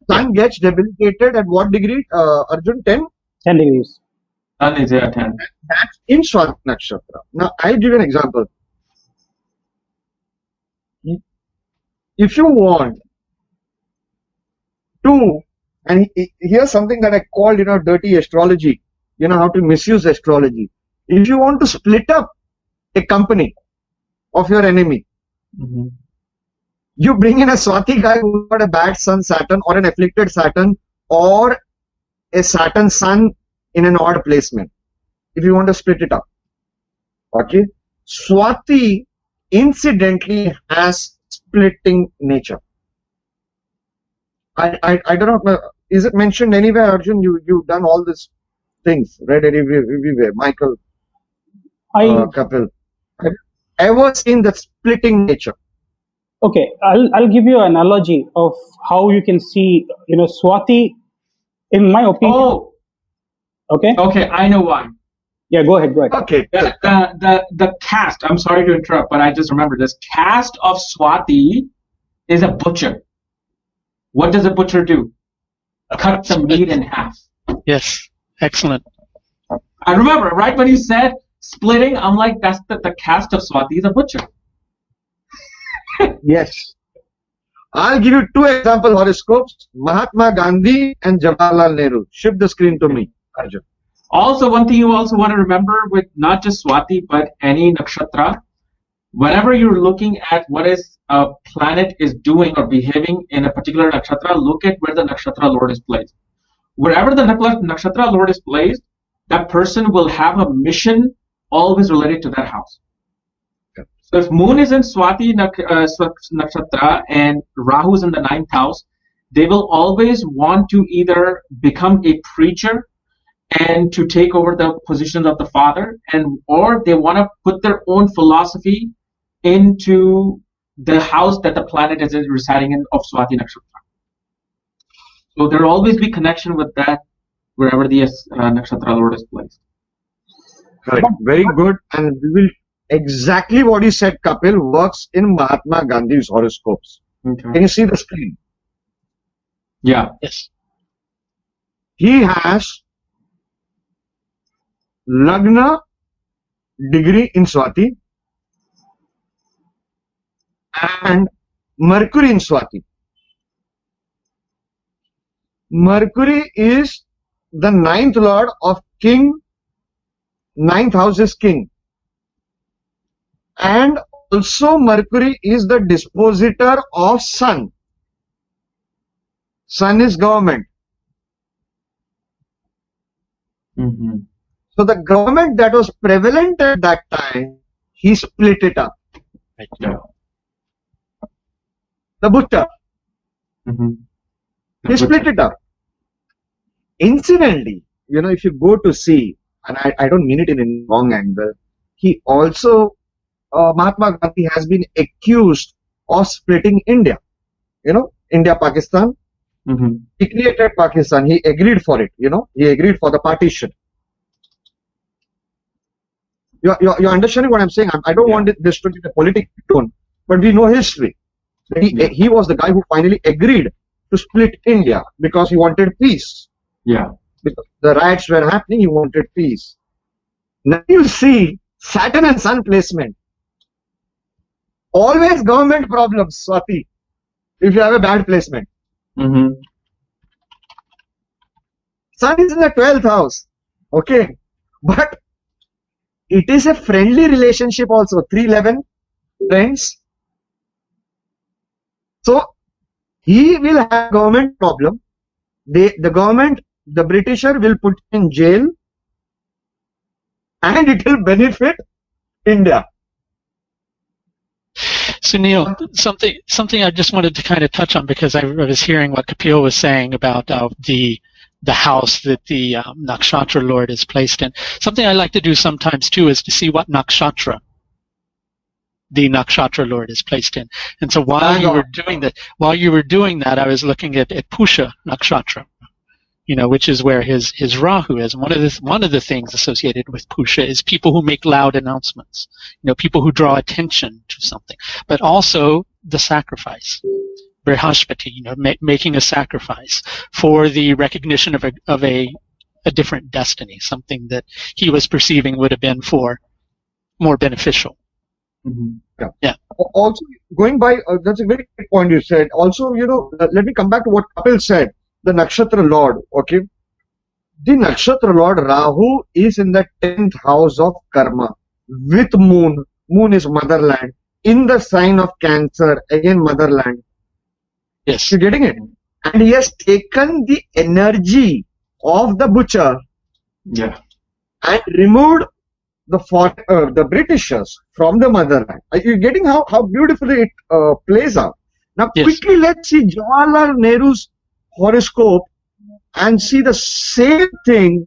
S1: Sun gets debilitated at what degree, Arjun? 10?
S4: 10 degrees.
S3: Sun is 10.
S1: That's in Swati Nakshatra. Now, I'll give you an example. If you want to, and here's something that I called, dirty astrology, how to misuse astrology. If you want to split up a company of your enemy, you bring in a Swati guy who got a bad Sun Saturn or an afflicted Saturn or a Saturn Sun in an odd placement. If you want to split it up. Okay. Swati incidentally has splitting nature. I don't know. Is it mentioned anywhere, Arjun? You've done all these things, read it everywhere. Michael,
S4: I
S1: Kapil. Have you ever seen the splitting nature?
S4: Okay, I'll give you an analogy of how you can see, Swati, in my opinion.
S3: Oh,
S4: Okay,
S3: okay, I know why.
S4: yeah, go ahead.
S1: Okay.
S3: The cast, I'm sorry to interrupt, but I just remember this cast of Swati is a butcher. What does a butcher do? Cut the meat in half.
S2: Yes, excellent.
S3: I remember, right when you said splitting, I'm like, that's the cast of Swati is a butcher.
S1: Yes. I'll give you two example horoscopes: Mahatma Gandhi and Jawaharlal Nehru. Shift the screen to me, Arjun.
S3: Also, one thing you also want to remember with not just Swati, but any nakshatra, whenever you're looking at what is a planet is doing or behaving in a particular nakshatra, look at where the nakshatra lord is placed. Wherever the nakshatra lord is placed, that person will have a mission always related to that house. So if moon is in Swati nakshatra and Rahu is in the ninth house, they will always want to either become a preacher and to take over the positions of the father, or they want to put their own philosophy into the house that the planet is residing in of Swati Nakshatra. So there will always be connection with that wherever the Nakshatra Lord is placed.
S1: Correct. Very good. And we will exactly what you said, Kapil, works in Mahatma Gandhi's horoscopes.
S3: Okay.
S1: Can you see the screen?
S3: Yeah.
S2: Yes.
S1: He has Lagna degree in Swati and Mercury in Swati. Mercury is the ninth lord of king. Ninth house is king. And also Mercury is the dispositor of sun. Sun is government.
S3: Mm-hmm.
S1: So the government that was prevalent at that time, he split it up.
S2: Right.
S3: Yeah.
S1: The butcher,
S3: Mm-hmm.
S1: he split it up. Incidentally, if you go to see, and I don't mean it in a wrong angle, he also, Mahatma Gandhi has been accused of splitting India. India, Pakistan.
S3: Mm-hmm.
S1: He created Pakistan. He agreed for it. He agreed for the partition. You're understanding what I'm saying? I don't want this to be a political tone, but we know history. He was the guy who finally agreed to split India because he wanted peace.
S3: Yeah.
S1: Because the riots were happening, he wanted peace. Now you see Saturn and Sun placement. Always government problems, Swati, if you have a bad placement.
S3: Mm-hmm.
S1: Sun is in the 12th house. Okay. But it is a friendly relationship also. 311 friends. So he will have government problem. The government, the Britisher will put in jail, and it will benefit India.
S2: So Neil, something I just wanted to kind of touch on, because I was hearing what Kapiel was saying about the house that the nakshatra lord is placed in. Something I like to do sometimes too is to see what nakshatra the nakshatra lord is placed in. And so while you were doing that, I was looking at Pusha nakshatra, which is where his Rahu is. And one of the things associated with Pusha is people who make loud announcements, people who draw attention to something, but also the sacrifice. Brihaspati, making a sacrifice for the recognition of a different destiny, something that he was perceiving would have been for more beneficial.
S3: Mm-hmm.
S1: Yeah. Also, going by, that's a very good point you said. Also, let me come back to what Kapil said. The nakshatra lord, okay? The nakshatra lord Rahu is in the 10th house of karma with moon. Moon is motherland. In the sign of Cancer, again motherland.
S2: Yes.
S1: You're getting it? And he has taken the energy of the butcher,
S3: yeah,
S1: and removed the Britishers from the motherland. Are you getting how beautifully it plays out? Now,
S2: yes.
S1: Quickly, let's see Jawaharlal Nehru's horoscope and see the same thing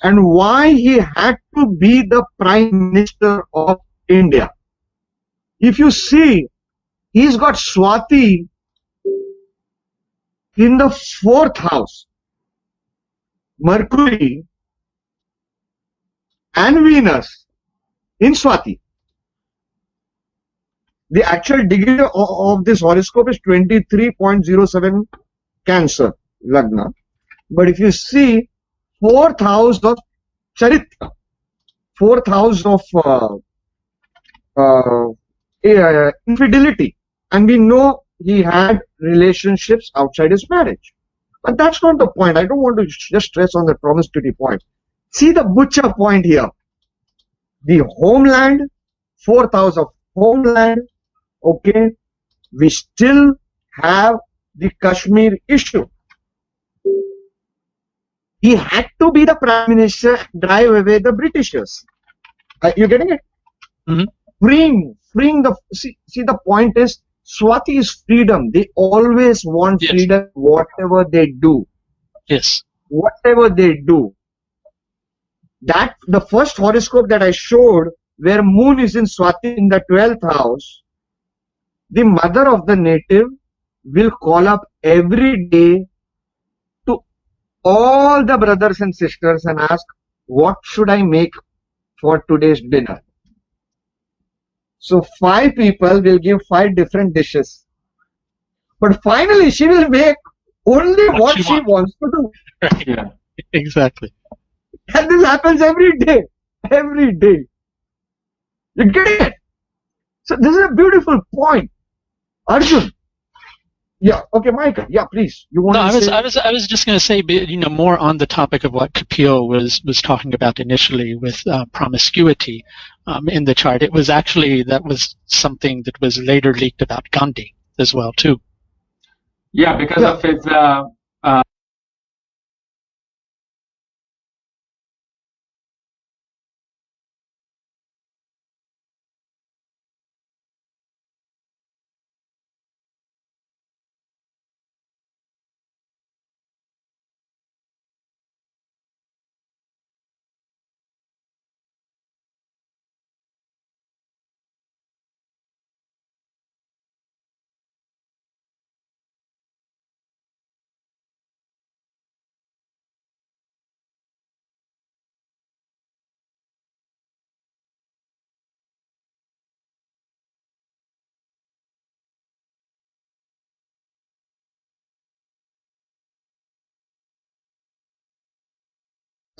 S1: and why he had to be the Prime Minister of India. If you see, he's got Swati in the 4th house, Mercury and Venus in Swati. The actual degree of this horoscope is 23.07 Cancer Lagna. But if you see 4th house of Charitra, 4th house of infidelity, and we know he had relationships outside his marriage. But that's not the point. I don't want to just stress on the promiscuity point. See the butcher point here. The homeland, 4th house of homeland, okay, we still have the Kashmir issue. He had to be the Prime Minister and drive away the Britishers. You getting it?
S2: Mm-hmm.
S1: Freeing the, see the point is, Swati is freedom. They always want
S2: Yes.
S1: freedom, whatever they do.
S2: Yes.
S1: Whatever they do. That, the first horoscope that I showed, where moon is in Swati in the 12th house, the mother of the native will call up every day to all the brothers and sisters and ask, what should I make for today's dinner? So 5 people will give 5 different dishes. But finally she will make only what she wants to do.
S2: Right.
S3: Yeah.
S2: Exactly.
S1: And this happens every day. Every day. You get it? So this is a beautiful point. Arjun. Yeah, okay, Michael. Yeah, please. You want
S2: No,
S1: to say?
S2: I was just going to say, more on the topic of what Kapiel was talking about initially with promiscuity in the chart. It was actually, that was something that was later leaked about Gandhi as well too.
S3: Yeah, because of his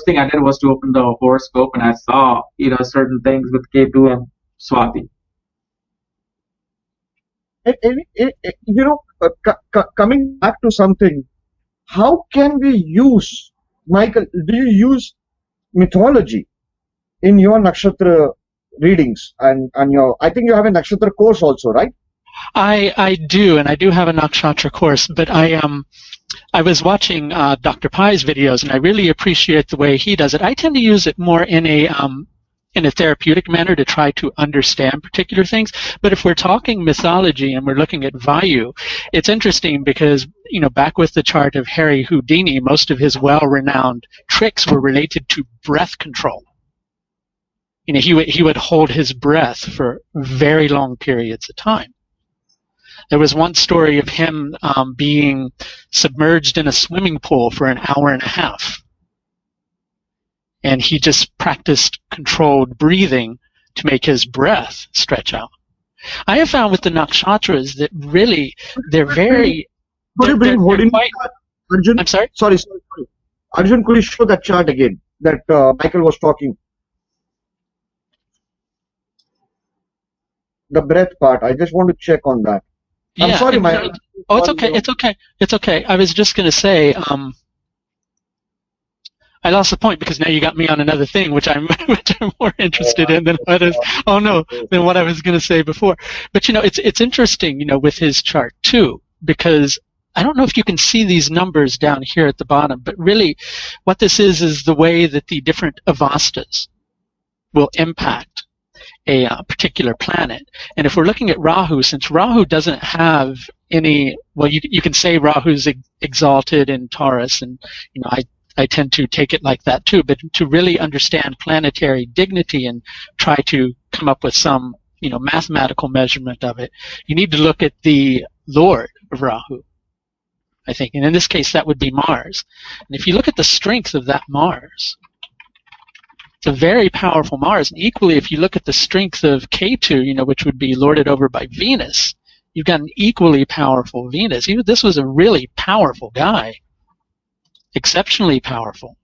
S3: thing I did was to open the horoscope, and I saw certain things with Ketu and Swati.
S1: Coming back to something, how can we use, Michael, do you use mythology in your nakshatra readings and your, I think you have a nakshatra course also, right?
S2: I do, and I do have a nakshatra course, but I was watching Dr. Pai's videos, and I really appreciate the way he does it. I tend to use it more in a therapeutic manner to try to understand particular things. But if we're talking mythology and we're looking at Vayu, it's interesting because, back with the chart of Harry Houdini, most of his well-renowned tricks were related to breath control. He would hold his breath for very long periods of time. There was one story of him being submerged in a swimming pool for an hour and a half. And he just practiced controlled breathing to make his breath stretch out. I have found with the nakshatras that really they're very...
S1: Could you bring Houdini
S2: quite,
S1: chart, Arjun?
S2: I'm sorry?
S1: Sorry. Arjun, could you show that chart again that Michael was talking? The breath part. I just want to check on that. I'm sorry, Michael.
S2: Oh, it's okay. It's okay. I was just going to say, I lost the point because now you got me on another thing, which I'm more interested in than what I was going to say before. But it's interesting, with his chart too, because I don't know if you can see these numbers down here at the bottom, but really, what this is the way that the different avastas will impact. a particular planet. And if we're looking at Rahu, since Rahu doesn't have any, well, you can say Rahu's exalted in Taurus, and I tend to take it like that too. But to really understand planetary dignity and try to come up with some mathematical measurement of it, you need to look at the Lord of Rahu, I think. And in this case, that would be Mars. And if you look at the strength of that Mars, it's a very powerful Mars. And equally, if you look at the strength of Ketu, which would be lorded over by Venus, you've got an equally powerful Venus. This was a really powerful guy. Exceptionally powerful.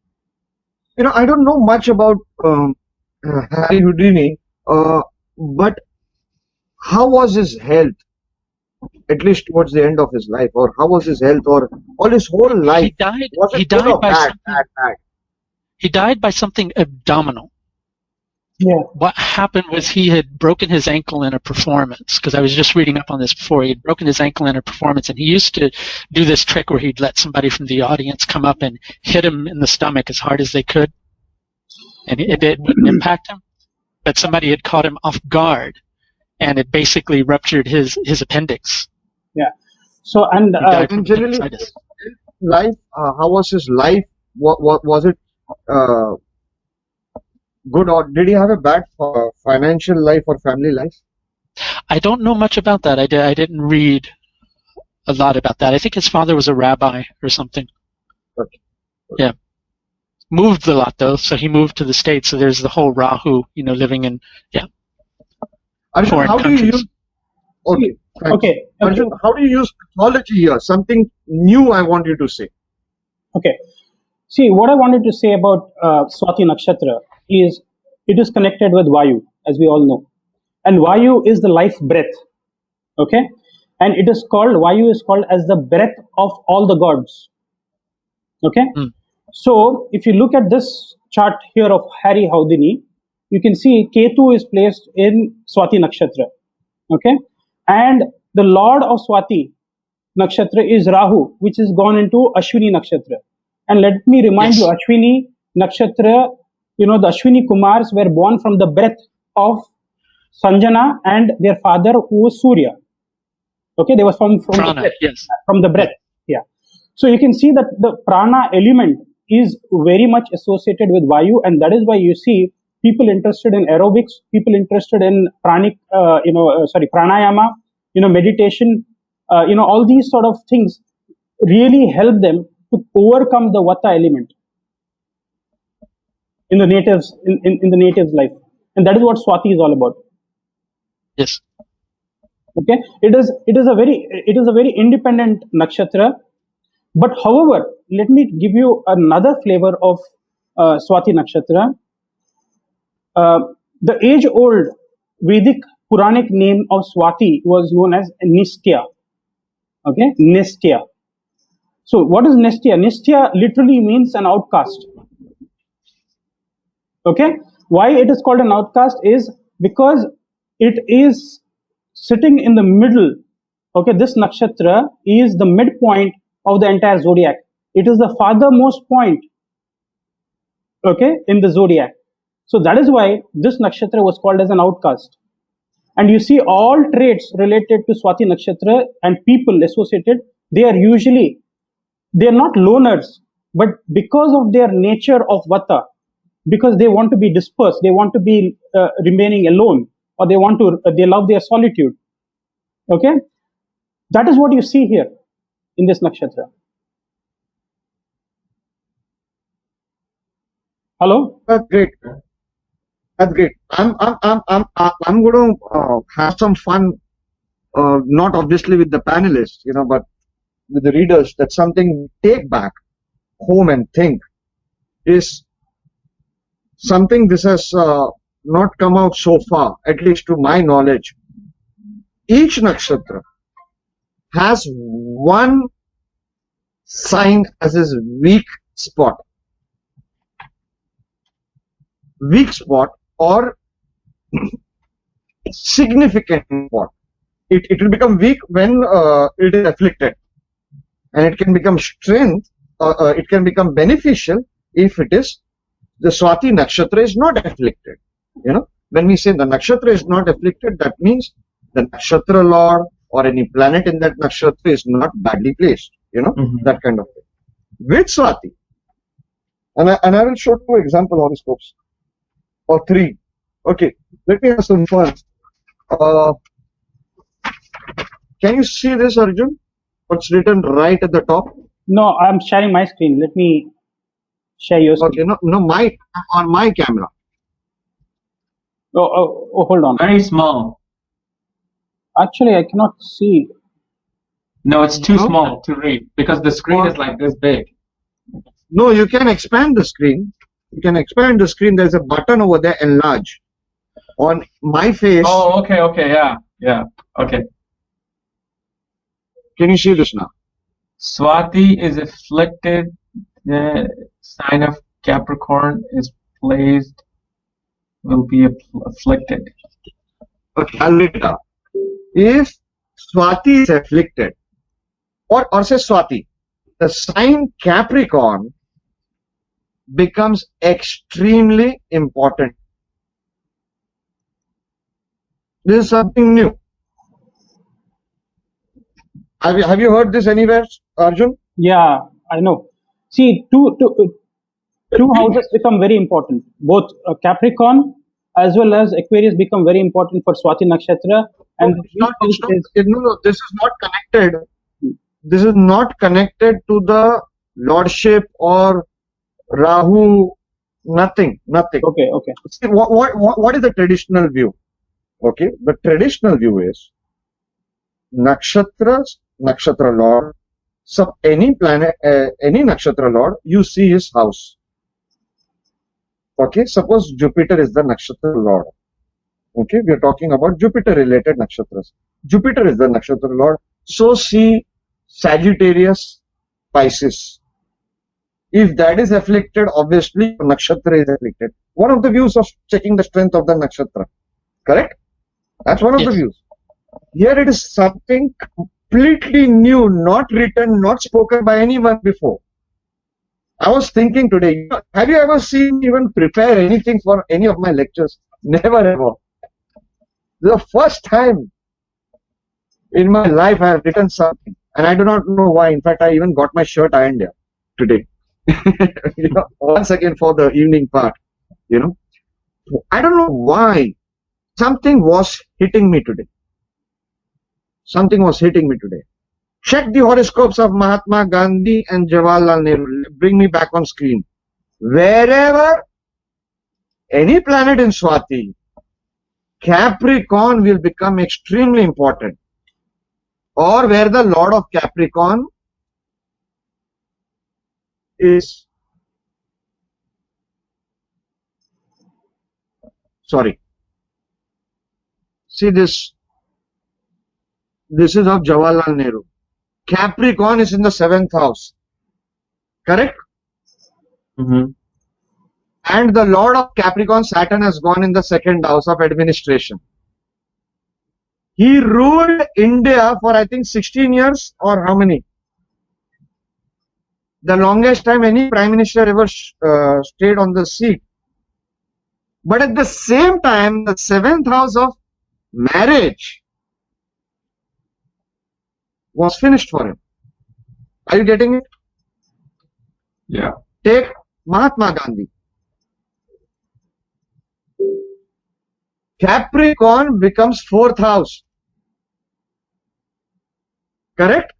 S1: I don't know much about Harry Houdini, but how was his health, at least towards the end of his life? Or how was his health, or all his whole life?
S2: He died.
S1: Was it
S2: He
S1: good
S2: died
S1: or
S2: by
S1: bad,
S2: something.
S1: bad?
S2: He died by something abdominal.
S4: Yeah.
S2: What happened was he had broken his ankle in a performance, because I was just reading up on this before. He had broken his ankle in a performance, and he used to do this trick where he'd let somebody from the audience come up and hit him in the stomach as hard as they could, and it wouldn't impact him. But somebody had caught him off guard, and it basically ruptured his appendix.
S4: Yeah. So and
S2: He died from
S1: And generally,
S2: appendicitis.
S1: life, how was his life? What was it good, or did he have a bad financial life or family life?
S2: I don't know much about that. I didn't read a lot about that. I think his father was a rabbi or something.
S1: Okay.
S2: Yeah. Moved a lot though, so he moved to the States. So there's the whole Rahu, living in
S1: Arjun,
S2: foreign
S1: how do you
S2: countries.
S1: use? Okay. thanks.
S4: Okay.
S1: Arjun, how do you use astrology here? Something new I want you to say.
S4: Okay. See, what I wanted to say about Swati Nakshatra is it is connected with Vayu, as we all know. And Vayu is the life breath. Okay? And Vayu is called as the breath of all the gods. Okay?
S2: Mm.
S4: So, if you look at this chart here of Harry Houdini, you can see Ketu is placed in Swati Nakshatra. Okay? And the lord of Swati Nakshatra is Rahu, which is gone into Ashwini Nakshatra. And let me remind you,
S2: Yes.
S4: Ashwini Nakshatra, the Ashwini Kumars were born from the breath of Sanjana and their father, who was Surya. Okay, they were from the
S2: Prana,
S4: breath.
S2: yes.
S4: From the breath. Yeah. So you can see that the prana element is very much associated with Vayu, and that is why you see people interested in aerobics, people interested in pranayama, meditation, all these sort of things really help them to overcome the vata element in the natives in the native's life, and that is what Swati is all about.
S2: Yes.
S4: Okay, it is a very independent nakshatra, but however, let me give you another flavor of Swati nakshatra. The age-old Vedic Puranic name of Swati was known as Nistya. Okay, Nistya. So what is Nistya? Nistya literally means an outcast. Okay, why it is called an outcast is because it is sitting in the middle. Okay, this nakshatra is the midpoint of the entire zodiac. It is the farthermost point, okay, in the zodiac. So that is why this nakshatra was called as an outcast. And you see all traits related to Swati nakshatra and people associated, they are not loners, but because of their nature of vata, because they want to be dispersed, they want to be remaining alone, or they love their solitude. Okay, that is what you see here in this nakshatra. Hello.
S1: That's great. That's great. I'm going to have some fun. Not obviously with the panelists, but with the readers. That's something take back home and think is something this has not come out so far, at least to my knowledge. Each nakshatra has one sign as his weak spot or significant spot. It will become weak when it is afflicted, and it can become strength, it can become beneficial if it is the Swati nakshatra is not afflicted, when we say the nakshatra is not afflicted, that means the nakshatra lord or any planet in that nakshatra is not badly placed, that kind of thing. With Swati, and I will show 2 example horoscopes or 3. Okay, let me have some fun. Can you see this, Arjun? What's written right at the top?
S4: No, I'm sharing my screen. Let me share your screen.
S1: Okay, no, on my camera.
S4: Oh, hold on.
S3: Very small.
S4: Actually, I cannot see.
S3: No, it's too
S1: No?
S3: small to read because the screen is like this big.
S1: No, you can expand the screen. You can expand the screen. There's a button over there, enlarge. On my face.
S3: Oh, okay, yeah, okay.
S1: Can you see this now?
S3: Swati is afflicted. The sign of Capricorn is placed. Will be afflicted.
S1: Okay, I'll read it out. If Swati is afflicted, or say Swati, the sign Capricorn becomes extremely important. This is something new. Have you heard this anywhere, Arjun?
S4: Yeah, I know. See, two houses become very important. Both Capricorn as well as Aquarius become very important for Swati Nakshatra. And
S1: No, this is not connected. This is not connected to the lordship or Rahu. Nothing.
S4: Okay.
S1: See, what is the traditional view? Okay, the traditional view is nakshatras, nakshatra lord. So any planet, any nakshatra lord, you see his house. Okay, suppose Jupiter is the nakshatra lord. Okay, we are talking about Jupiter related nakshatras. Jupiter is the nakshatra lord. So see Sagittarius, Pisces. If that is afflicted, obviously nakshatra is afflicted. One of the views of checking the strength of the nakshatra. Correct? That's one of the views. Here it is something completely new, not written, not spoken by anyone before. I was thinking today, have you ever seen me even prepare anything for any of my lectures? Never ever. This is the first time in my life I have written something. And I do not know why. In fact, I even got my shirt ironed here today. Once again for the evening part. I don't know why. Something was hitting me today. Check the horoscopes of Mahatma Gandhi and Jawaharlal Nehru. Bring me back on screen. Wherever any planet in Swati, Capricorn will become extremely important. Or where the Lord of Capricorn is, sorry. See this. This is of Jawaharlal Nehru. Capricorn is in the 7th house. Correct?
S3: Mm-hmm.
S1: And the Lord of Capricorn, Saturn, has gone in the 2nd house of administration. He ruled India for I think 16 years or how many? The longest time any prime minister ever stayed on the seat. But at the same time, the 7th house of marriage was finished for him. Are you getting it?
S3: Yeah.
S1: Take Mahatma Gandhi. Capricorn becomes 4th house. Correct?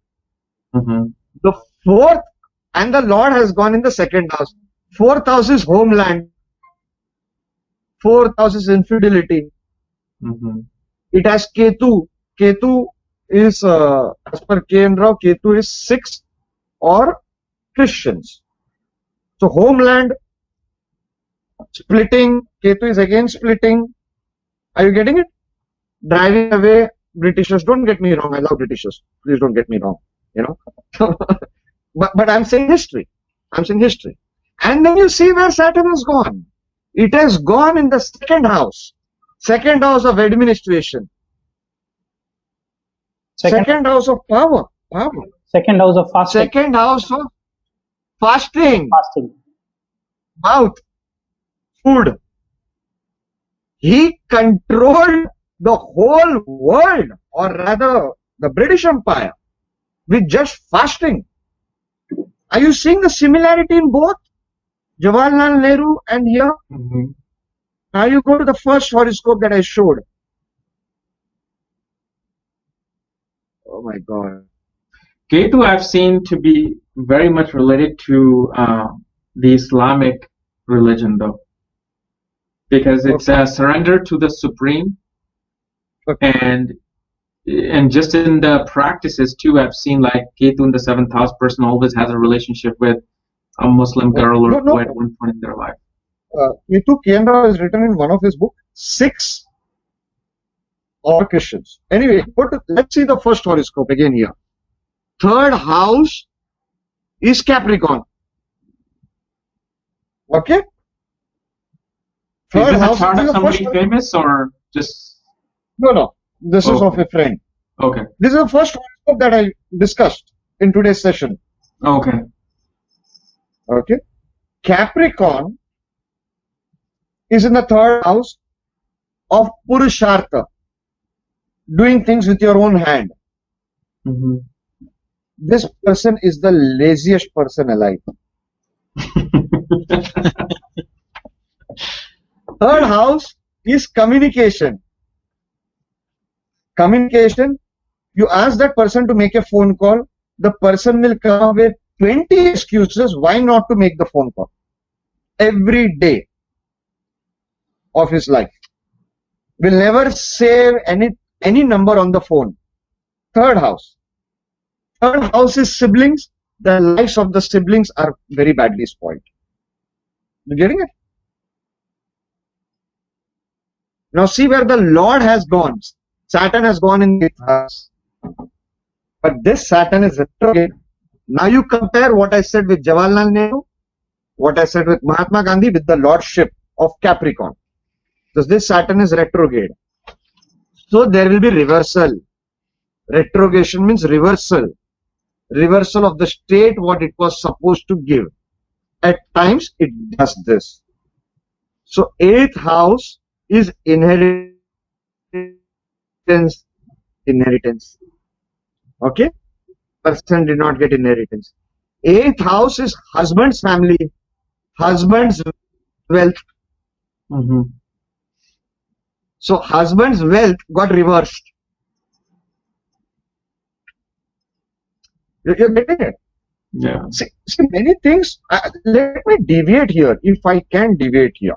S3: Mm-hmm.
S1: The 4th, and the Lord has gone in the 2nd house. 4th house is homeland. 4th house is infidelity.
S3: Mm-hmm.
S1: It has Ketu. Ketu is, as per K.N. Rao, Ketu is 6 or Christians. So homeland, splitting, Ketu is again splitting. Are you getting it? Driving away Britishers. Don't get me wrong. I love Britishers. Please don't get me wrong. But I'm saying history. And then you see where Saturn has gone. It has gone in the 2nd house. 2nd house of administration. Second house of power.
S4: 2nd house of fasting.
S1: 2nd house of fasting. Mouth. Food. He controlled the whole world, or rather the British Empire, with just fasting. Are you seeing the similarity in both Jawaharlal Nehru and here?
S3: Mm-hmm.
S1: Now you go to the first horoscope that I showed. Oh my God.
S3: Ketu I've seen to be very much related to the Islamic religion, though, because it's a surrender to the Supreme, and just in the practices too, I've seen like Ketu in the 7th house person always has a relationship with a Muslim girl or boy at one point in their life.
S1: Ketu Kendra has written in one of his books 6 Christians. Anyway, let's see the first horoscope again here. 3rd house is Capricorn. Okay?
S3: Is this a chart of somebody famous or just?
S1: No. This is of a friend.
S3: Okay.
S1: This is the first horoscope that I discussed in today's session.
S3: Okay.
S1: Okay. Capricorn is in the 3rd house of Purushartha, doing things with your own hand.
S3: Mm-hmm.
S1: This person is the laziest person alive. 3rd house is communication. Communication, you ask that person to make a phone call, the person will come up with 20 excuses why not to make the phone call. Every day of his life. Will never save any number on the phone. 3rd house. 3rd house is siblings. The lives of the siblings are very badly spoiled. You getting it? Now see where the Lord has gone. Saturn has gone in the 8th house. But this Saturn is retrograde. Now you compare what I said with Jawaharlal Nehru, what I said with Mahatma Gandhi with the Lordship of Capricorn. Because this Saturn is retrograde. So there will be reversal. Retrogression means reversal. Reversal of the state what it was supposed to give. At times it does this. So 8th house is inheritance. Okay? Person did not get inheritance. 8th house is husband's family, husband's wealth.
S3: Mm-hmm.
S1: So husband's wealth got reversed. You're getting it?
S3: Yeah.
S1: See many things. Let me deviate here, if I can deviate here.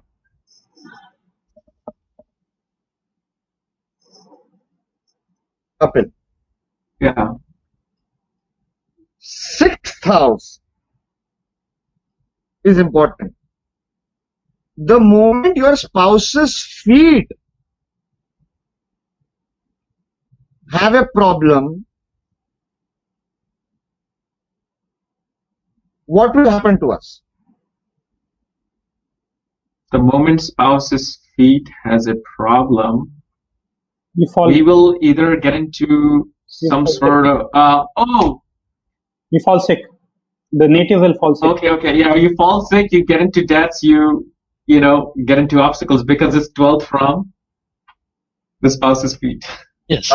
S1: Kapiel.
S3: Yeah.
S1: 6th house is important. The moment your spouse's feet have a problem, what will happen to us?
S3: The moment spouse's feet has a problem,
S4: we
S3: will either get into some sort of
S4: you fall sick. The native will fall sick.
S3: Okay, yeah, you fall sick, you get into debts, you get into obstacles because it's 12th from the spouse's feet.
S2: Yes.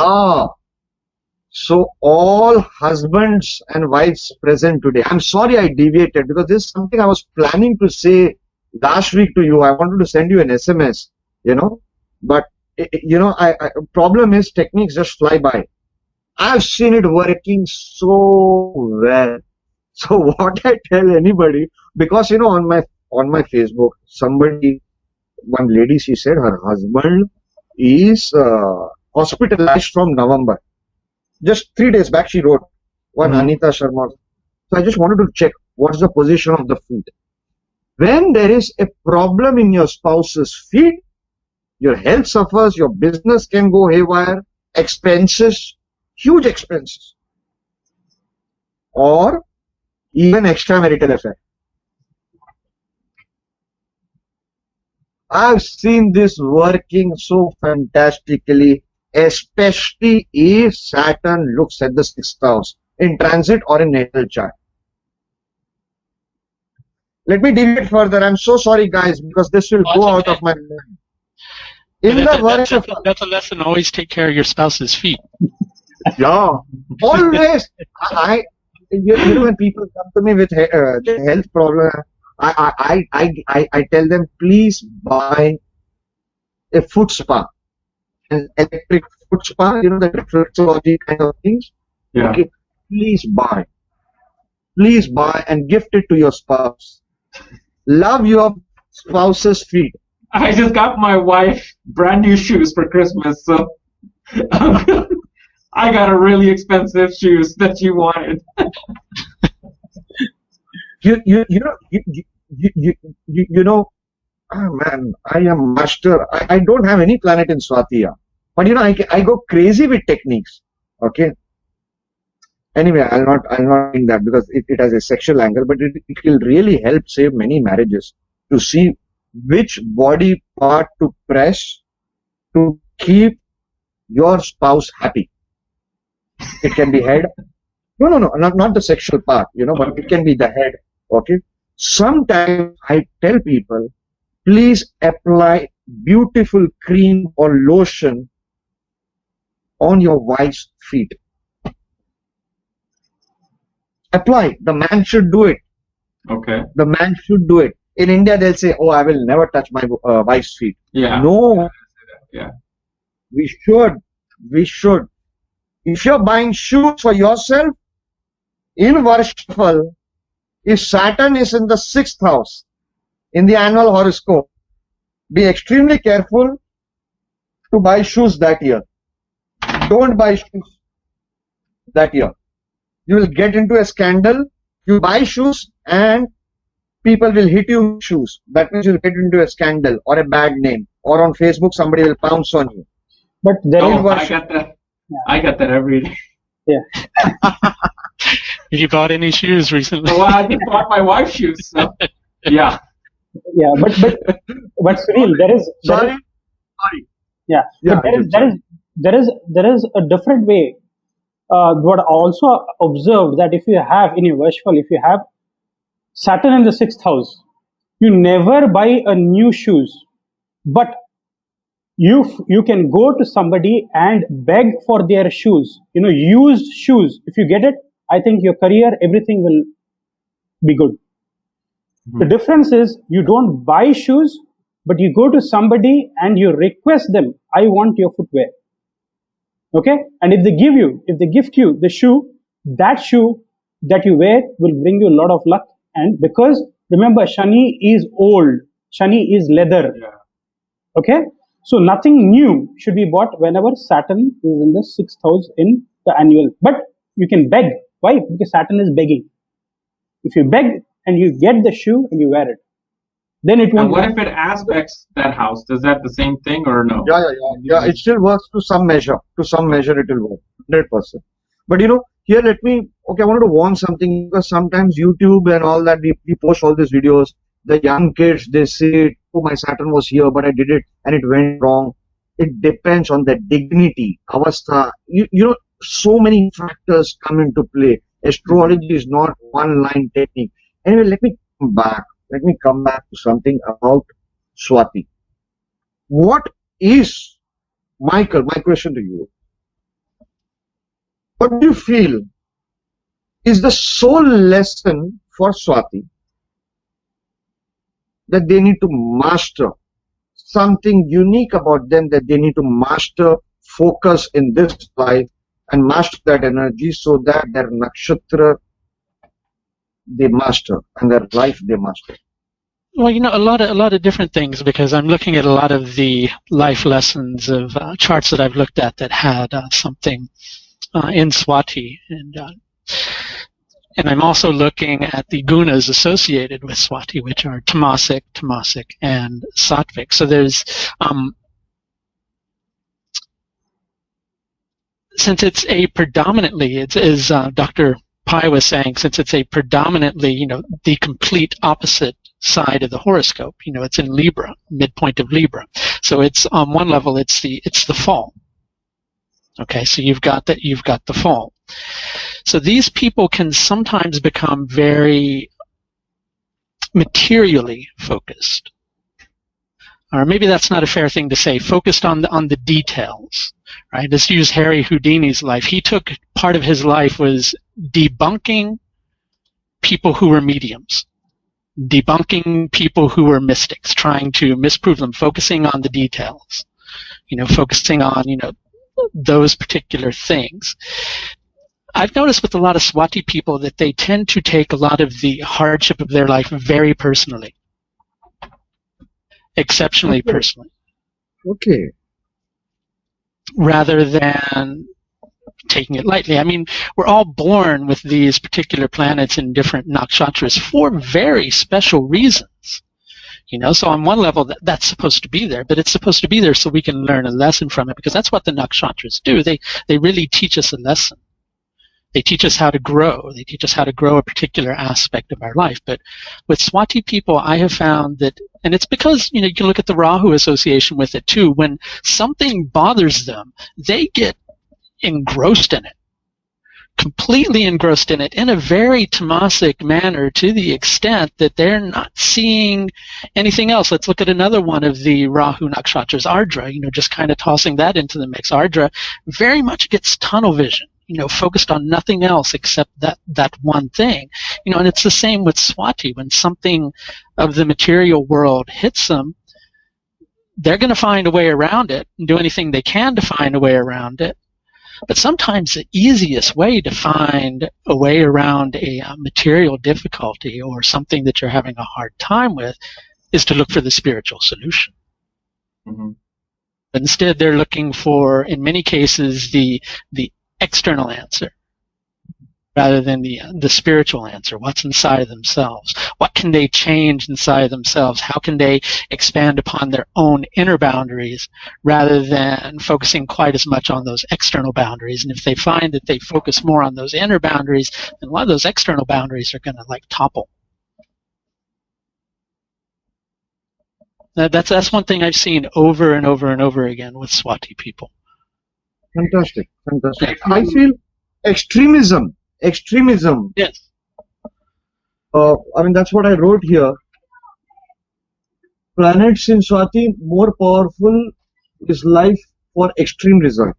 S1: So all husbands and wives present today, I'm sorry I deviated because this is something I was planning to say last week to you. I wanted to send you an SMS, but problem is techniques just fly by. I've seen it working so well. So what I tell anybody, because on my Facebook, one lady, she said her husband is hospitalized from November. Just 3 days back, she wrote one Anita Sharma. So I just wanted to check what's the position of the feet. When there is a problem in your spouse's feet, your health suffers, your business can go haywire, expenses, huge expenses, or even extramarital affair. I've seen this working so fantastically, especially if Saturn looks at the 6th house in transit or in natal chart. Let me deviate further. I'm so sorry, guys, because this will go out of my mind. In the Varshafal.
S2: That's a lesson. Always take care of your spouse's feet.
S1: Yeah, always. You know, when people come to me with health problem, I tell them, please buy a foot spa, an electric foot spa. You know, the reflexology kind of things.
S3: Yeah.
S1: Okay, please buy and gift it to your spouse. Love your spouse's feet.
S3: I just got my wife brand new shoes for Christmas, so I got a really expensive shoes that she wanted.
S1: You know, oh man, I am master. I don't have any planet in Swati, but you know, I go crazy with techniques. Okay. Anyway, I'll not think that because it has a sexual angle, but it will really help save many marriages to see which body part to press to keep your spouse happy. It can be head. No, not the sexual part, you know, but it can be the head. Okay. Sometimes I tell people, please apply beautiful cream or lotion on your wife's feet. Apply. The man should do it.
S3: Okay.
S1: The man should do it. In India, they'll say, "Oh, I will never touch my wife's feet."
S3: Yeah.
S1: No.
S3: Yeah.
S1: We should. We should. If you're buying shoes for yourself, in Varshafal, if Saturn is in the 6th house in the annual horoscope, be extremely careful to buy shoes that year. Don't buy shoes that year. You will get into a scandal. You buy shoes and people will hit you with shoes. That means you'll get into a scandal or a bad name. Or on Facebook, somebody will pounce on you.
S4: But there is
S3: I got that. Yeah. I got that every day.
S4: Yeah.
S2: You bought any shoes recently?
S3: Well, I just bought my wife's shoes. So. Yeah.
S4: Yeah, but Sunil,
S1: Sorry.
S4: Yeah,
S1: Yeah,
S4: but there is a different way. What I also observed that if you have in your Varshafal, if you have Saturn in the 6th house, you never buy a new shoes, but you can go to somebody and beg for their shoes. You know, used shoes. If you get it, I think your career, everything will be good. Mm-hmm. The difference is you don't buy shoes, but you go to somebody and you request them, I want your footwear. Okay? And if they gift you the shoe that you wear will bring you a lot of luck. And because remember, Shani is old, Shani is leather.
S3: Yeah.
S4: Okay? So nothing new should be bought whenever Saturn is in the 6th house in the annual. But you can beg. Why? Because Saturn is begging. If you beg and you get the shoe and you wear it, then it won't.
S3: And what if it aspects that house? Does that the same thing or no?
S1: Yeah. It still works to some measure. To some measure, it will work 100%. But you know, here I wanted to warn something, because sometimes YouTube and all that, we post all these videos. The young kids, they say, "Oh, my Saturn was here, but I did it and it went wrong." It depends on the dignity, avastha. You know, so many factors come into play. Astrology is not one-line technique. Anyway, let me come back to something about Swati. What is, Michael, my question to you, what do you feel is the sole lesson for Swati that they need to master, something unique about them that they need to master, focus in this life and master that energy so that their nakshatra they master and their life they master?
S2: Well, you know, a lot of different things, because I'm looking at a lot of the life lessons of charts that I've looked at that had something in Swati, and I'm also looking at the gunas associated with Swati, which are tamasic, and sattvic. So there's since it's a predominantly, it's as Dr. Pai was saying, since it's a predominantly, you know, the complete opposite side of the horoscope, you know, it's in Libra, midpoint of Libra. So it's on one level, it's the fall. Okay, so you've got the fall. So these people can sometimes become very materially focused. or maybe that's not a fair thing to say, focused on the details, right? Let's use Harry Houdini's life. He took part of his life was debunking people who were mediums, debunking people who were mystics, trying to misprove them, focusing on the details, focusing on, those particular things. I've noticed with a lot of Swati people that they tend to take a lot of the hardship of their life very personally, exceptionally
S1: Okay.
S2: personally,
S1: Okay.
S2: rather than taking it lightly. I mean, we're all born with these particular planets in different nakshatras for very special reasons. So on one level, that's supposed to be there, but it's supposed to be there so we can learn a lesson from it, because that's what the nakshatras do. They really teach us a lesson. They teach us how to grow. They teach us how to grow a particular aspect of our life. But with Swati people, I have found that, and it's because, you can look at the Rahu association with it too, when something bothers them, they get engrossed in it, completely engrossed in it in a very tamasic manner, to the extent that they're not seeing anything else. Let's look at another one of the Rahu nakshatras, Ardra, just kind of tossing that into the mix. Ardra very much gets tunnel vision, focused on nothing else except that one thing. And it's the same with Swati. When something of the material world hits them, they're going to find a way around it and do anything they can to find a way around it. But sometimes the easiest way to find a way around a material difficulty or something that you're having a hard time with is to look for the spiritual solution.
S3: Mm-hmm.
S2: But instead, they're looking for, in many cases, the external answer rather than the spiritual answer. What's inside of themselves? What can they change inside of themselves? How can they expand upon their own inner boundaries rather than focusing quite as much on those external boundaries? And if they find that they focus more on those inner boundaries, then a lot of those external boundaries are going to topple. That's one thing I've seen over and over and over again with Swati people.
S1: Fantastic. I feel extremism.
S2: Yes.
S1: That's what I wrote here. Planets in Swati more powerful is life for extreme result.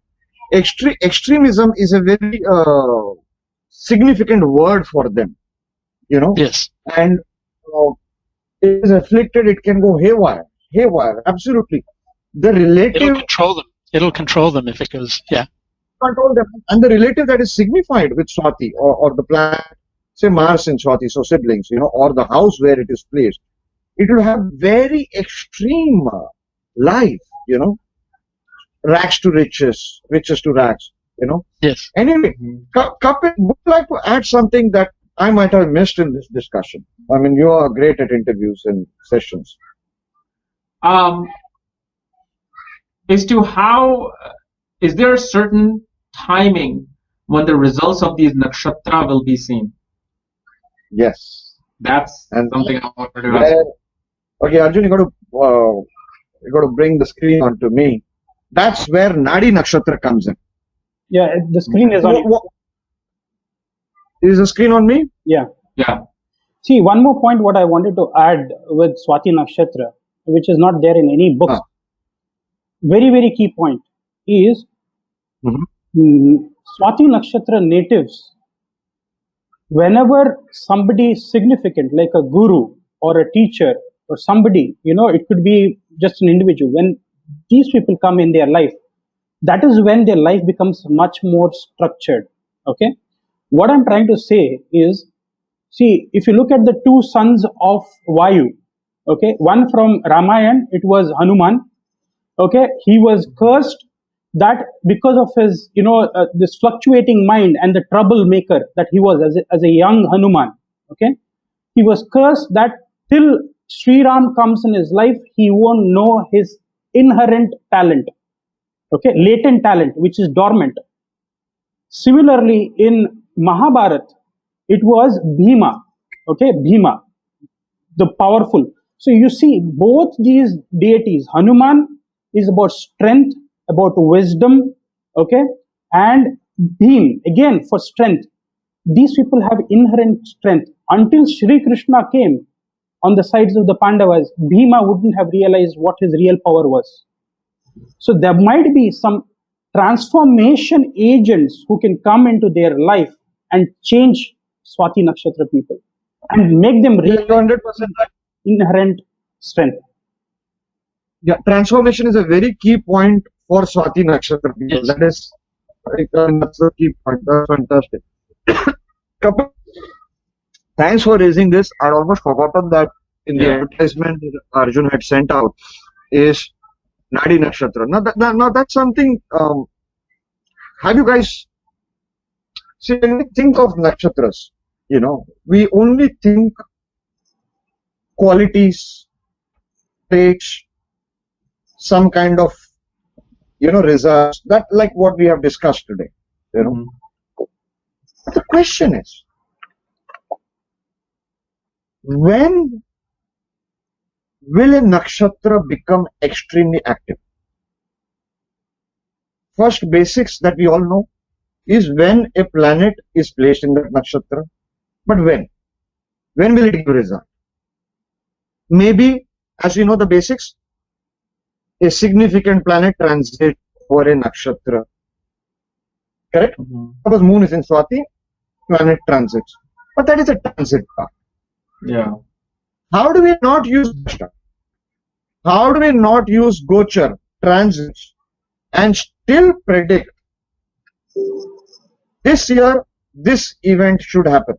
S1: Extremism is a very significant word for them,
S2: Yes.
S1: and it is afflicted, it can go haywire, absolutely. The relative
S2: It'll control them if it goes, yeah.
S1: control them, and the relative that is signified with Swati or the planet, say Mars in Swati, so siblings, or the house where it is placed, it will have very extreme life, rags to riches to rags,
S2: Yes.
S1: Anyway, Kapiel, would you like to add something that I might have missed in this discussion? You are great at interviews and sessions.
S3: As to how, is there a certain timing when the results of these nakshatra will be seen?
S1: Yes.
S3: That's
S1: And
S3: something I wanted to ask.
S1: Okay, Arjun, you got to bring the screen onto me. That's where Nadi Nakshatra comes in.
S4: Yeah, the screen is on.
S1: Is the screen on me?
S4: Yeah.
S3: Yeah.
S4: See, one more point what I wanted to add with Swati Nakshatra, which is not there in any books. Very, very key point is Swati Nakshatra natives, whenever somebody is significant, like a guru or a teacher or somebody, it could be just an individual, when these people come in their life, that is when their life becomes much more structured. Okay. What I'm trying to say is, see, if you look at the two sons of Vayu, okay, one from Ramayana, it was Hanuman. Okay, he was cursed that because of his, this fluctuating mind and the troublemaker that he was as a young Hanuman. Okay, he was cursed that till Sri Ram comes in his life, he won't know his inherent talent. Okay, latent talent, which is dormant. Similarly, in Mahabharat, it was Bhima. Okay, Bhima, the powerful. So you see, both these deities, Hanuman is about strength, about wisdom, okay, and Bhim again for strength. These people have inherent strength. Until Sri Krishna came, on the sides of the Pandavas, Bhima wouldn't have realized what his real power was. So there might be some transformation agents who can come into their life and change Swati Nakshatra people and make them
S1: Yeah,
S4: realize
S1: you're 100% right.
S4: inherent strength.
S1: Yeah, transformation is a very key point for Swati Nakshatra people.
S2: Yes.
S1: That is, that's the key point. That's fantastic. Kapil, thanks for raising this. I'd almost forgotten that in the
S3: Yeah.
S1: advertisement that Arjun had sent out is Nadi Nakshatra. Now that's something. Have you guys see when we think of nakshatras? We only think qualities, traits, some kind of results. That like what we have discussed today.
S3: Mhm.
S1: The question is, when will a nakshatra become extremely active? First basics that we all know is when a planet is placed in that nakshatra. But when? When will it give result? Maybe, as we know the basics, a significant planet transit over a nakshatra. Correct?
S3: Mhm.
S1: Suppose moon is in Swati, planet transits. But that is a transit path.
S3: Yeah.
S1: How do we not use Dashta? How do we not use Gochar, transits, and still predict this year this event should happen?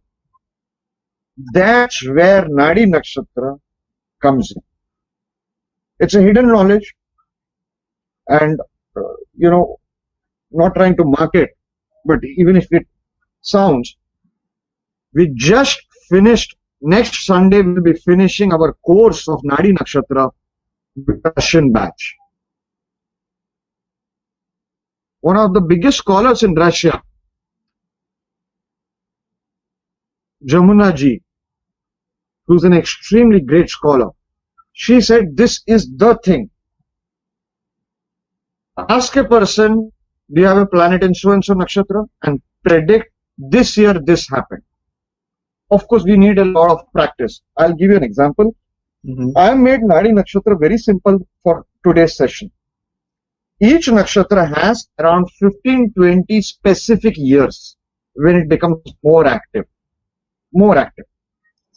S1: That's where Nadi Nakshatra comes in. It's a hidden knowledge, and not trying to market, but even if it sounds, we just finished. Next Sunday, we'll be finishing our course of Nadi Nakshatra with Russian batch. One of the biggest scholars in Russia, Jamuna ji, who's an extremely great scholar, she said this is the thing. Ask a person, do you have a planet in so and so nakshatra, and predict this year this happened. Of course, we need a lot of practice. I'll give you an example.
S3: Mhm.
S1: I have made Nadi Nakshatra very simple for today's session. Each nakshatra has around 15-20 specific years when it becomes more active. More active.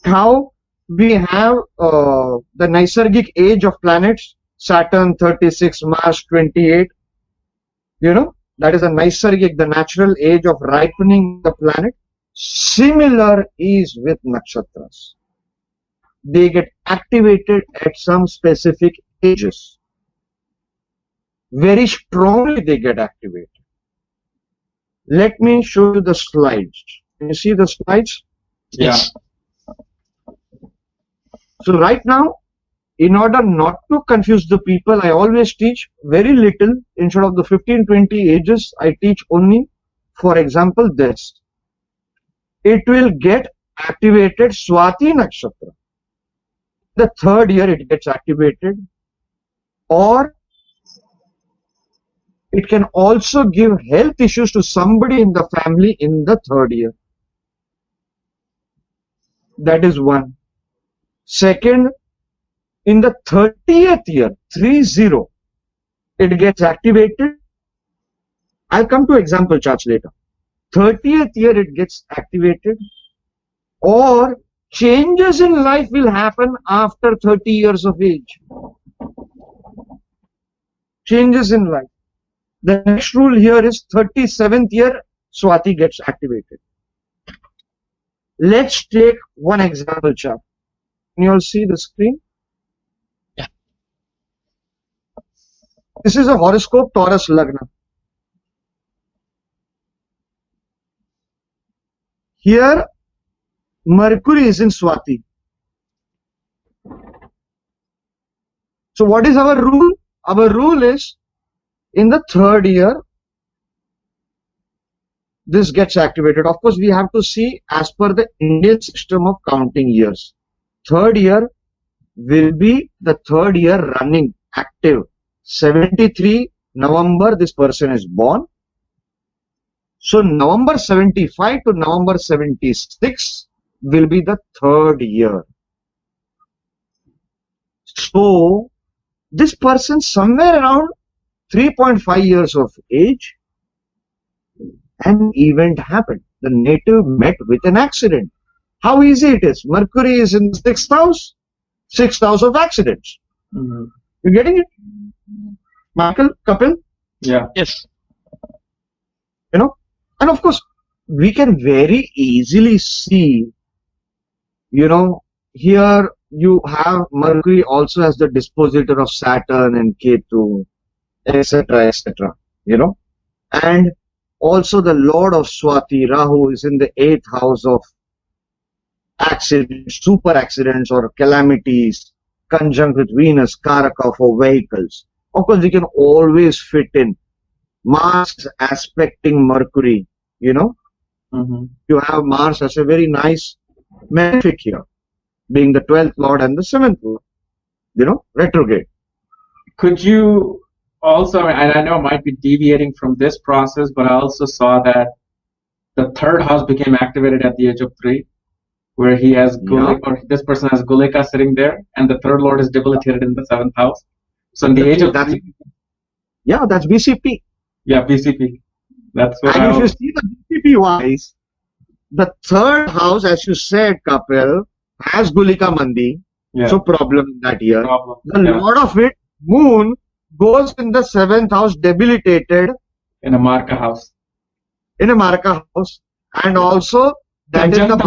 S1: How we have the Naisargic age of planets, Saturn 36, Mars 28. That is a Naisargic, the natural age of ripening the planet. Similar is with nakshatras. They get activated at some specific ages. Very strongly they get activated. Let me show you the slides. Can you see the slides?
S2: Yes.
S1: So right now, in order not to confuse the people, I always teach very little. Instead of the 15-20 ages, I teach only, for example, this. It will get activated Swati Nakshatra. The third year it gets activated, or it can also give health issues to somebody in the family in the third year. That is one. Second, in the 30th year, 30, it gets activated. I'll come to example charts later. 30th year it gets activated, or changes in life will happen after 30 years of age. Changes in life. The next rule here is 37th year Swati gets activated. Let's take one example chart. Can you all see the screen?
S2: Yeah.
S1: This is a horoscope Taurus Lagna. Here Mercury is in Swati. So what is our rule? Our rule is in the third year this gets activated. Of course, we have to see as per the Indian system of counting years. Third year will be the third year running active. 73 November this person is born. So November 75 to November 76 will be the third year. So this person somewhere around 3.5 years of age, an event happened. The native met with an accident. How easy it is. Mercury is in the sixth house of accidents.
S3: Mm-hmm.
S1: You getting it? Michael, Kapil?
S3: Yeah.
S2: Yes.
S1: You know? And of course, we can very easily see, here you have Mercury also as the dispositor of Saturn and Ketu, etc., etc., and also the Lord of Swati, Rahu, is in the 8th house of accidents, super accidents or calamities, conjunct with Venus, Karaka for vehicles. Of course, we can always fit in Mars aspecting Mercury,
S3: Mm-hmm.
S1: You have Mars as a very nice malefic here, being the 12th Lord and the 7th Lord, retrograde.
S3: Could you also, and I know I might be deviating from this process, but I also saw that the third house became activated at the age of 3, where he has Gulika, or this person has Gulika sitting there, and the third lord is debilitated in the 7th house. So in the age of 3,
S1: that's BCP.
S3: yeah, BCP. That's what
S1: And if you see the BCP wise, the third house, as you said, Kapiel, has Gulika Mandi, so problem in that year. The Lord of it, Moon, goes in the 7th house, debilitated.
S3: In a Marka house.
S1: In a Marka house. And also, that is the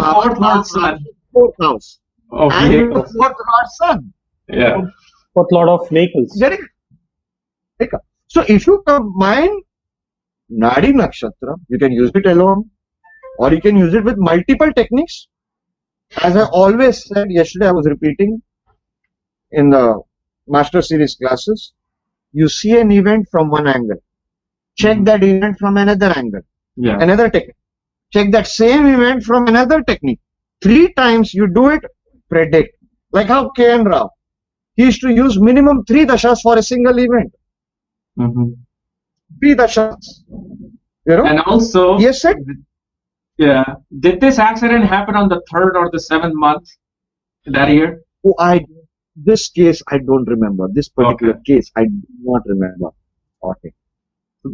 S1: fourth house.
S3: Oh,
S1: and the fourth Lord Sun.
S3: Yeah.
S4: Fourth Lord of vehicles.
S1: So if you combine Nadi Nakshatra, you can use it alone, or you can use it with multiple techniques. As I always said yesterday, I was repeating in the Master Series classes, you see an event from one angle. Check that event from another angle.
S3: Yeah.
S1: Another technique. Check that same event from another technique. 3 times you do it, predict. Like how K.N. Rao. He used to use minimum 3 dashas for a single event.
S3: Mm-hmm.
S1: 3 dashas.
S3: And also,
S1: yes, sir.
S3: Yeah. Did this accident happen on the 3rd or the 7th month that year?
S1: Oh, this case I don't remember. This particular case I do not remember. Okay.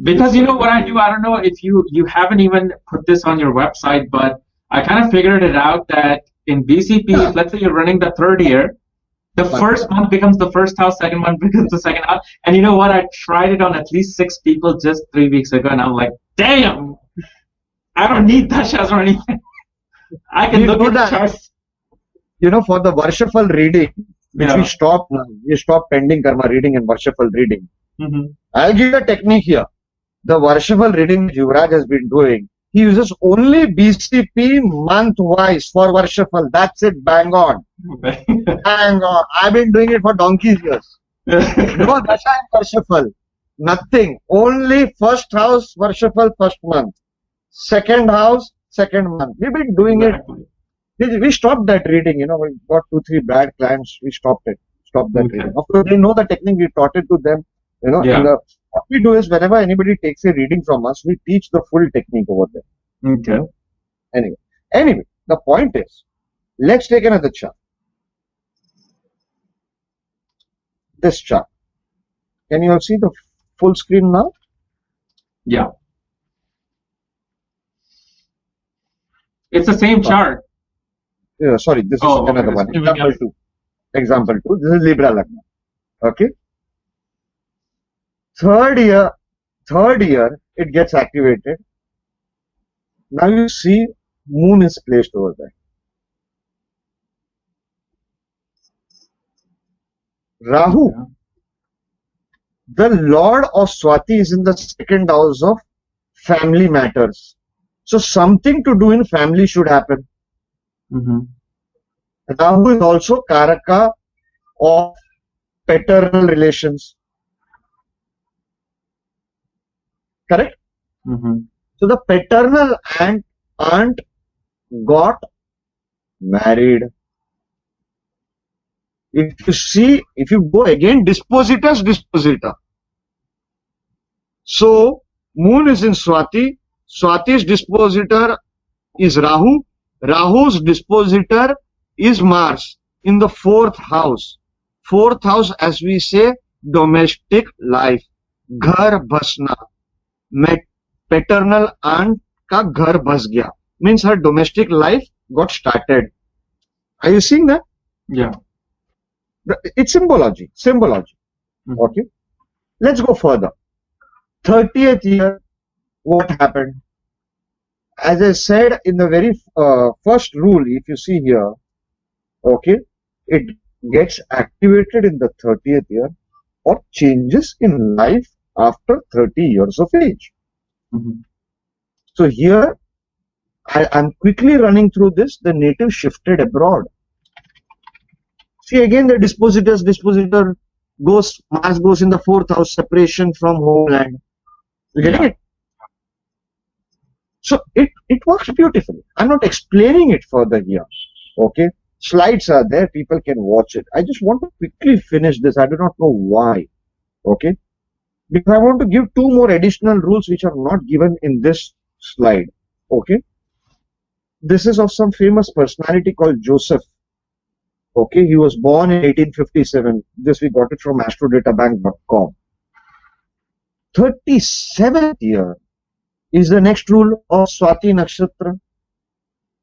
S3: Because you know what I do? I don't know if you haven't even put this on your website, but I kind of figured it out that in BCP, let's say you're running the 3rd year, the first month becomes the first house, second month becomes the second house. And you know what? I tried it on at least 6 people just 3 weeks ago, and I'm like, damn, I don't need dashas or anything. I can look at the charts.
S1: For the Varshafal reading, which we stopped now, we stopped pending karma reading and Varshafal reading.
S3: Mm-hmm.
S1: I'll give you a technique here. The Varshafal reading which Yuvraj has been doing, he uses only BCP month-wise for Varshafal. That's it, bang on. Bang on. I've been doing it for donkey's years. No Dasha and Varshafal. Nothing. Only first house, Varshafal, first month. Second house, second month. We've been doing it. We stopped that reading, we got 2-3 bad clients, we stopped it. Stopped that reading. Of course, they know the technique, we taught it to them. What we do is whenever anybody takes a reading from us, we teach the full technique over there.
S3: Okay.
S1: Anyway, the point is, let's take another chart. This chart. Can you all see the full screen now?
S3: Yeah. It's the same chart.
S1: Yeah, sorry, this is another one. Example 2. This is Libra Lagna. Okay. Third year, it gets activated. Now you see Moon is placed over there. Rahu, the Lord of Swati, is in the 2nd house of family matters. So something to do in family should happen.
S3: Mm-hmm.
S1: Rahu is also Karaka of paternal relations. Correct?
S3: Mm-hmm.
S1: So the paternal aunt got married. If you go again, dispositor. So Moon is in Swati. Swati's dispositor is Rahu. Rahu's dispositor is Mars in the 4th house. Fourth house, as we say, domestic life. Ghar bhasna. Paternal aunt ka ghar bhas gaya. Means her domestic life got started. Are you seeing that?
S3: Yeah.
S1: It's symbology. Symbology.
S3: Mhm.
S1: Okay. Let's go further. 30th year, what happened? As I said in the very first rule, if you see here, okay, it gets activated in the 30th year or changes in life after 30 years of age.
S3: Mhm.
S1: So here, I'm quickly running through this. The native shifted abroad. See again the dispositor Mars goes in the fourth house, separation from homeland. You getting
S3: Yeah.
S1: it? So it works beautifully. I'm not explaining it further here. Okay. Slides are there, people can watch it. I just want to quickly finish this. I do not know why. Okay. Because I want to give two more additional rules which are not given in this slide. Okay. This is of some famous personality called Joseph. Okay, he was born in 1857. This we got it from astrodatabank.com. 37th year is the next rule of Swati Nakshatra.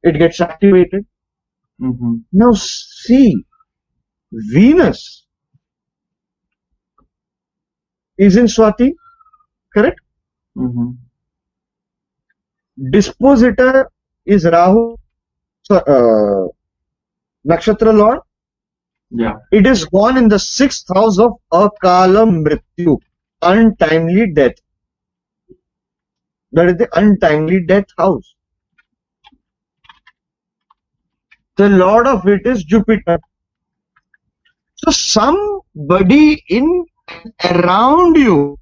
S1: It gets activated.
S3: Mhm.
S1: Now see, Venus is in Swati, correct?
S3: Mhm.
S1: Dispositor is Rahu, so, Nakshatra Lord.
S3: Yeah.
S1: It is born in the 6th house of Akala Mrityu, untimely death. That is the untimely death house. The lord of it is Jupiter. So somebody in around you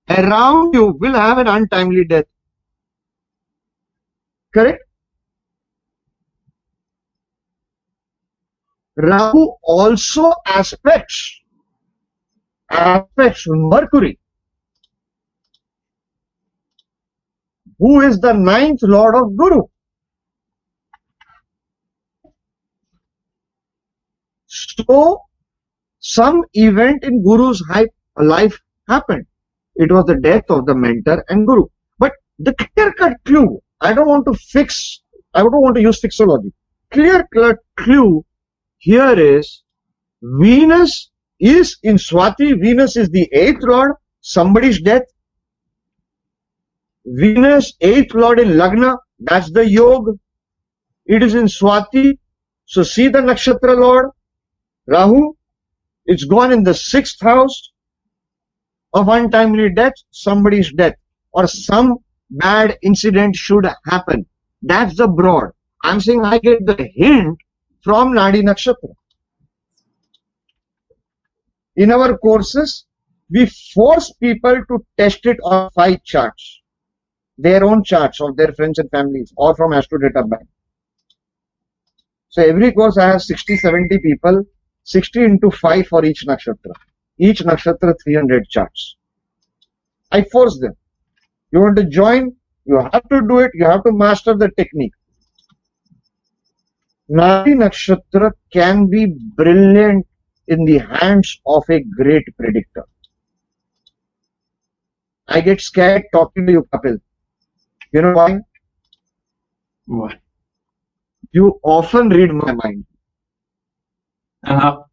S1: will have an untimely death. Correct? Rahu also aspects Mercury, who is the ninth lord of Guru. So some event in Guru's life happened. It was the death of the mentor and Guru. But the clear-cut clue, I don't want to use fixology. Clear-cut clue here is Venus is in Swati. Venus is the eighth lord. Somebody's death. Venus, eighth lord in Lagna. That's the Yoga. It is in Swati. So see the Nakshatra lord, Rahu. It's gone in the sixth house of untimely death. Somebody's death or some bad incident should happen. That's the broad. I'm saying I get the hint from Nadi Nakshatra. In our courses, we force people to test it on 5 charts, their own charts of their friends and families, or from Astrodata Bank. So every course I have 60, 70 people, 60 into 5 for each nakshatra. Each nakshatra 300 charts. I force them. You want to join? You have to do it. You have to master the technique. Nadi Nakshatra can be brilliant in the hands of a great predictor. I get scared talking to you, Kapil. You know why?
S3: What?
S1: You often read my mind.
S3: Uh-huh.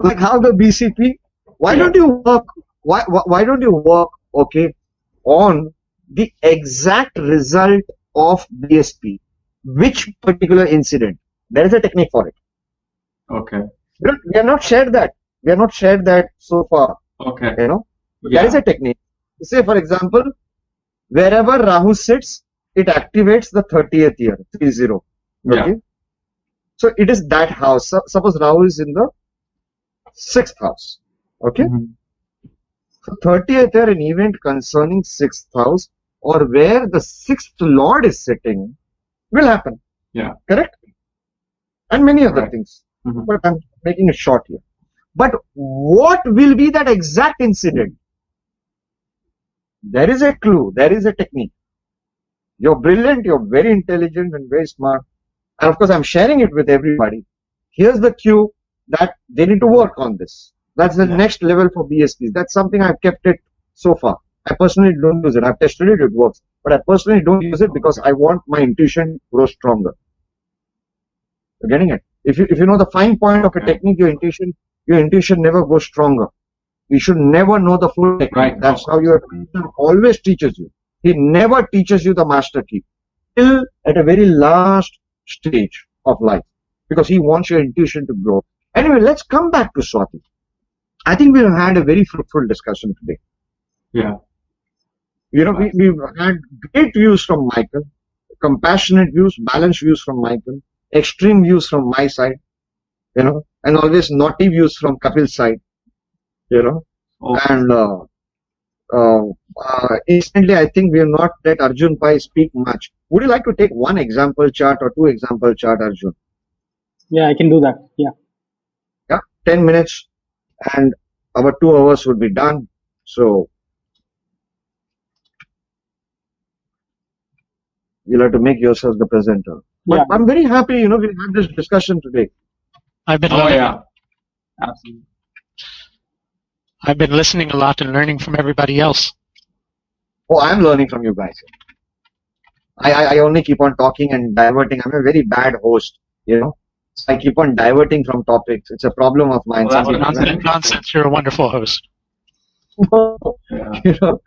S1: Like how the BCP. Why
S3: Yeah.
S1: don't you work? Why don't you work? Okay, on the exact result of BSP. Which particular incident? There is a technique for it.
S3: Okay.
S1: We have not shared that. We have not shared that so far.
S3: Okay.
S1: You know, there is
S3: Yeah.
S1: a technique. Say, for example, wherever Rahu sits, it activates the 30th year, 30.
S3: Yeah.
S1: Okay. So it is that house. Suppose Rahu is in the 6th house. Okay.
S3: Mhm.
S1: So 30th year, an event concerning 6th house or where the 6th lord is sitting will happen.
S3: Yeah.
S1: Correct? And many other
S3: Right.
S1: things.
S3: Mhm.
S1: But I'm making it short here. But what will be that exact incident? There is a clue. There is a technique. You're brilliant. You're very intelligent and very smart. And of course, I'm sharing it with everybody. Here's the cue. that they need to work on this. That's the next level for BSPs. That's something I've kept it so far. I personally don't use it. I've tested it, it works. But I personally don't use it because I want my intuition to grow stronger. You're getting it? If you know the fine point of a technique, your intuition never goes stronger. You should never know the full technique.
S3: Right.
S1: That's how your teacher always teaches you. He never teaches you the master key till at a very last stage of life, because he wants your intuition to grow. Anyway, let's come back to Swati. I think we've had a very fruitful discussion today.
S3: Yeah.
S1: You know, we've had great views from Michael, compassionate views, balanced views from Michael, extreme views from my side, you know, and always naughty views from Kapil's side, you know.
S3: Oh.
S1: And instantly, I think we have not let Arjun Pai speak much. Would you like to take one example chart or two example chart, Arjun?
S4: Yeah, I can do that. Yeah.
S1: Yeah, 10 minutes and our 2 hours would be done. So you'll have to make yourself the presenter. But
S4: Yeah.
S1: I'm very happy, you know, we had this discussion today.
S2: I've been
S3: Oh
S2: learning,
S3: yeah. Absolutely.
S2: I've been listening a lot and learning from everybody else.
S1: Oh, I'm learning from you guys. I only keep on talking and diverting. I'm a very bad host, you know. So I keep on diverting from topics. It's a problem of mine.
S3: Well, that's
S1: Some
S3: what
S1: people-
S3: nonsense.
S2: Nonsense, you're a wonderful host.
S3: Yeah.
S1: you know,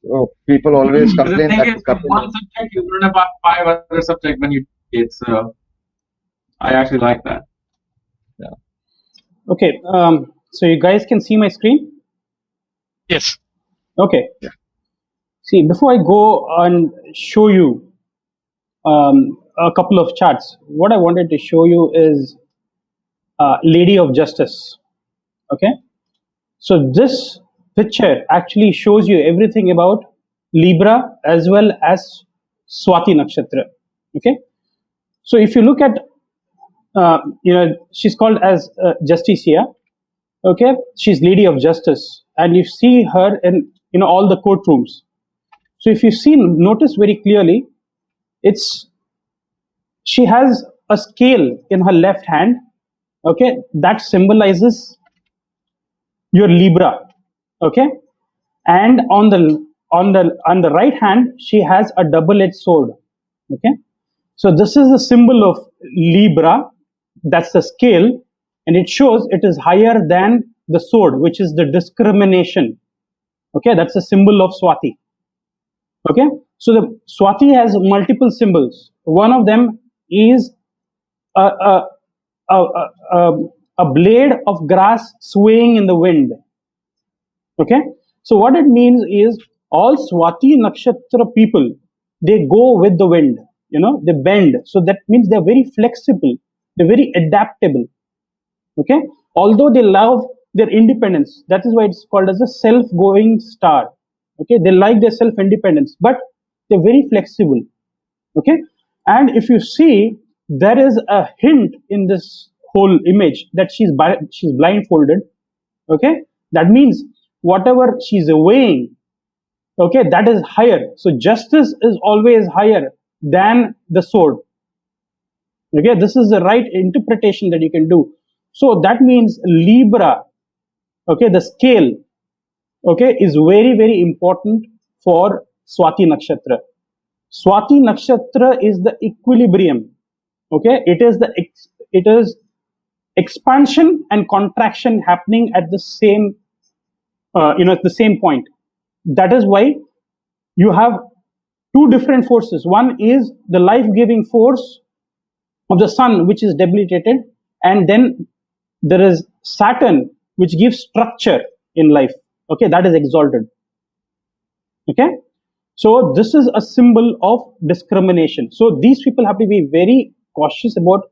S1: so people always
S3: The
S1: complain
S3: thing
S1: that
S3: is, with one subject you learn about 5 other subjects when you teach. So I actually like that.
S4: Okay. So you guys can see my screen?
S2: Yes.
S4: Okay.
S1: Yeah.
S4: See, before I go and show you a couple of charts, what I wanted to show you is Lady of Justice. Okay. So this picture actually shows you everything about Libra as well as Swati Nakshatra. Okay. So if you look at, she's called as Justicia. Okay. She's Lady of Justice. And you see her in, all the courtrooms. So if you notice very clearly, she has a scale in her left hand, okay, that symbolizes your Libra, okay, and on the right hand she has a double-edged sword, okay. So this is the symbol of Libra, that's the scale, and it shows it is higher than the sword, which is the discrimination, okay. That's the symbol of Swati. Okay, so the Swati has multiple symbols. One of them is a, a, a, a, a blade of grass swaying in the wind. Okay, so what it means is all Swati Nakshatra people, they go with the wind, they bend. So that means they're very flexible, they're very adaptable. Okay, although they love their independence, that is why it's called as a self-going star. Okay, they like their self-independence, but they're very flexible. Okay, and if you see, there is a hint in this whole image that she's blindfolded. Okay, that means whatever she's weighing, okay, that is higher. So justice is always higher than the sword. Okay, this is the right interpretation that you can do. So that means Libra, okay, the scale, okay, is very, very important for Swati Nakshatra. Swati Nakshatra is the equilibrium. Okay, it is expansion and contraction happening at the same, at the same point. That is why you have two different forces. One is the life-giving force of the sun, which is debilitated, and then there is Saturn, which gives structure in life. Okay, that is exalted. Okay, so this is a symbol of discrimination. So these people have to be very cautious about,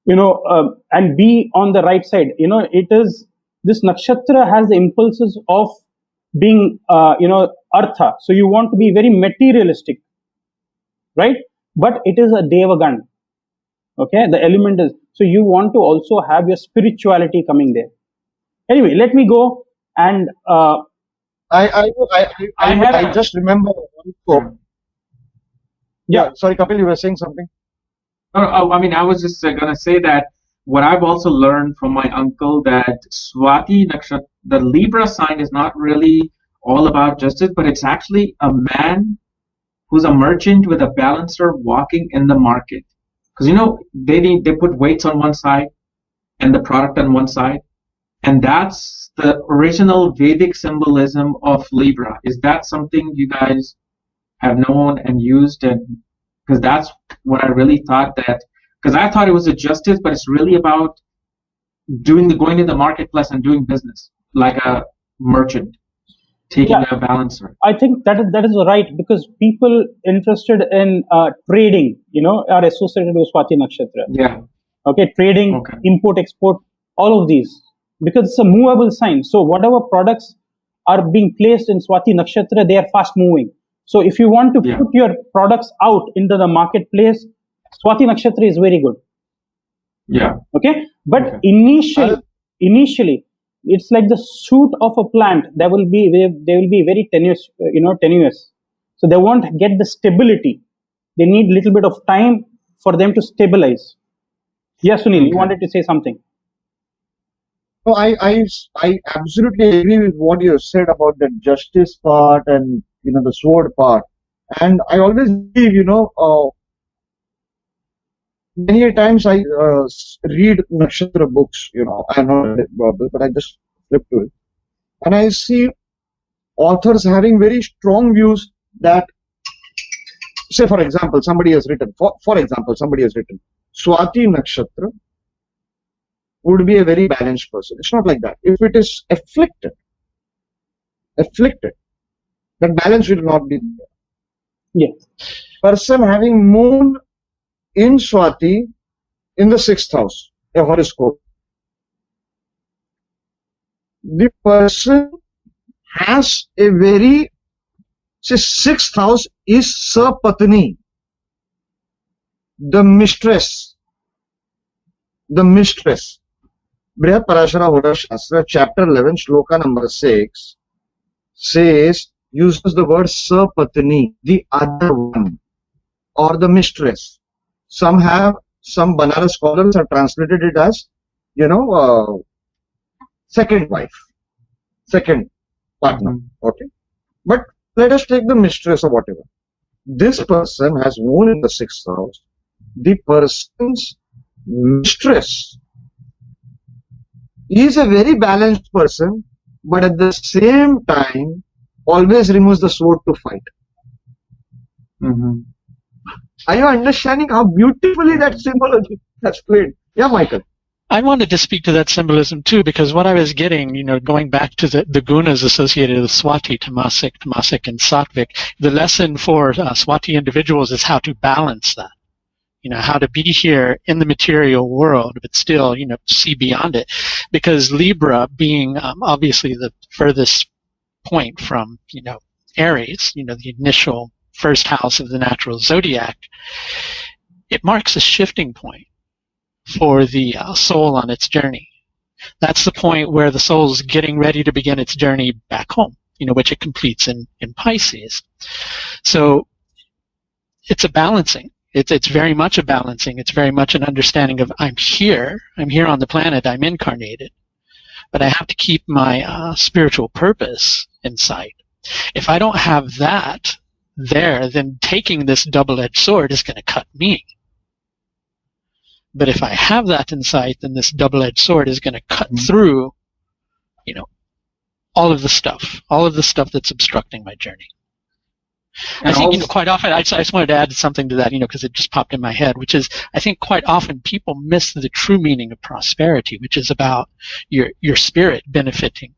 S4: and be on the right side. It is, this nakshatra has the impulses of being, artha. So you want to be very materialistic, right? But it is a devagan. Okay, the element is, so you want to also have your spirituality coming there. Anyway, let me go and
S1: I just remember one quote.
S4: Yeah.
S1: Sorry, Kapil, you were saying something.
S3: No, I mean, I was just gonna say that what I've also learned from my uncle that Swati Nakshatra, the Libra sign, is not really all about justice, but it's actually a man who's a merchant with a balancer walking in the market. Because they put weights on one side and the product on one side, and that's the original Vedic symbolism of Libra. Is that something you guys have known and used? And because that's what I really thought because I thought it was a justice, but it's really about going to the marketplace and doing business like a merchant, taking
S4: Yeah,
S3: a balancer.
S4: I think that is right, because people interested in trading, are associated with Swati Nakshatra.
S3: Yeah.
S4: Okay, trading,
S3: Okay.
S4: import, export, all of these, because it's a movable sign. So whatever products are being placed in Swati Nakshatra, they are fast moving. So if you want to
S3: Yeah.
S4: put your products out into the marketplace, Swati Nakshatra is very good.
S3: Yeah.
S4: Okay, but
S3: Okay.
S4: initially, it's like the shoot of a plant. They will be very tenuous. So they won't get the stability. They need a little bit of time for them to stabilize. Yes, Sunil, you
S3: Okay.
S4: wanted to say something.
S1: No, I absolutely agree with what you said about the justice part and the sword part. And I always believe, many a times I read nakshatra books. I'm not read it, but I just flip to it, and I see authors having very strong views that, say, for example, somebody has written, Swati Nakshatra would be a very balanced person. It's not like that. If it is afflicted, that balance will not be there.
S4: Yeah.
S1: Person having moon in Swati in the 6th house, a horoscope, the person has a very, say, 6th house is Sapatni, the mistress. Brihad Parashara Hoda Shastra, chapter 11, shloka number 6, uses the word Sapatni, the other one, or the mistress. Some Banaras scholars have translated it as, second wife, second partner. Okay. But let us take the mistress or whatever. This person has moon in the 6th house. The person's mistress is a very balanced person, but at the same time, always removes the sword to fight.
S3: Mm-hmm.
S1: Are you understanding how beautifully that symbology has played? Yeah, Michael.
S2: I wanted to speak to that symbolism too, because what I was getting, going back to the gunas associated with Swati, Tamasic, and Sattvic, the lesson for Swati individuals is how to balance that. How to be here in the material world, but still, see beyond it. Because Libra being obviously the furthest point from, Aries, the initial first house of the natural zodiac, it marks a shifting point for the soul on its journey. That's the point where the soul is getting ready to begin its journey back home, which it completes in Pisces. So it's a balancing. It's very much a balancing. It's very much an understanding of I'm here on the planet, I'm incarnated, but I have to keep my spiritual purpose in sight. If I don't have that there, then taking this double-edged sword is going to cut me. But if I have that in sight, then this double-edged sword is going to cut through, all of the stuff that's obstructing my journey. And I think, quite often, I just wanted to add something to that, because it just popped in my head, which is, I think quite often people miss the true meaning of prosperity, which is about your spirit benefiting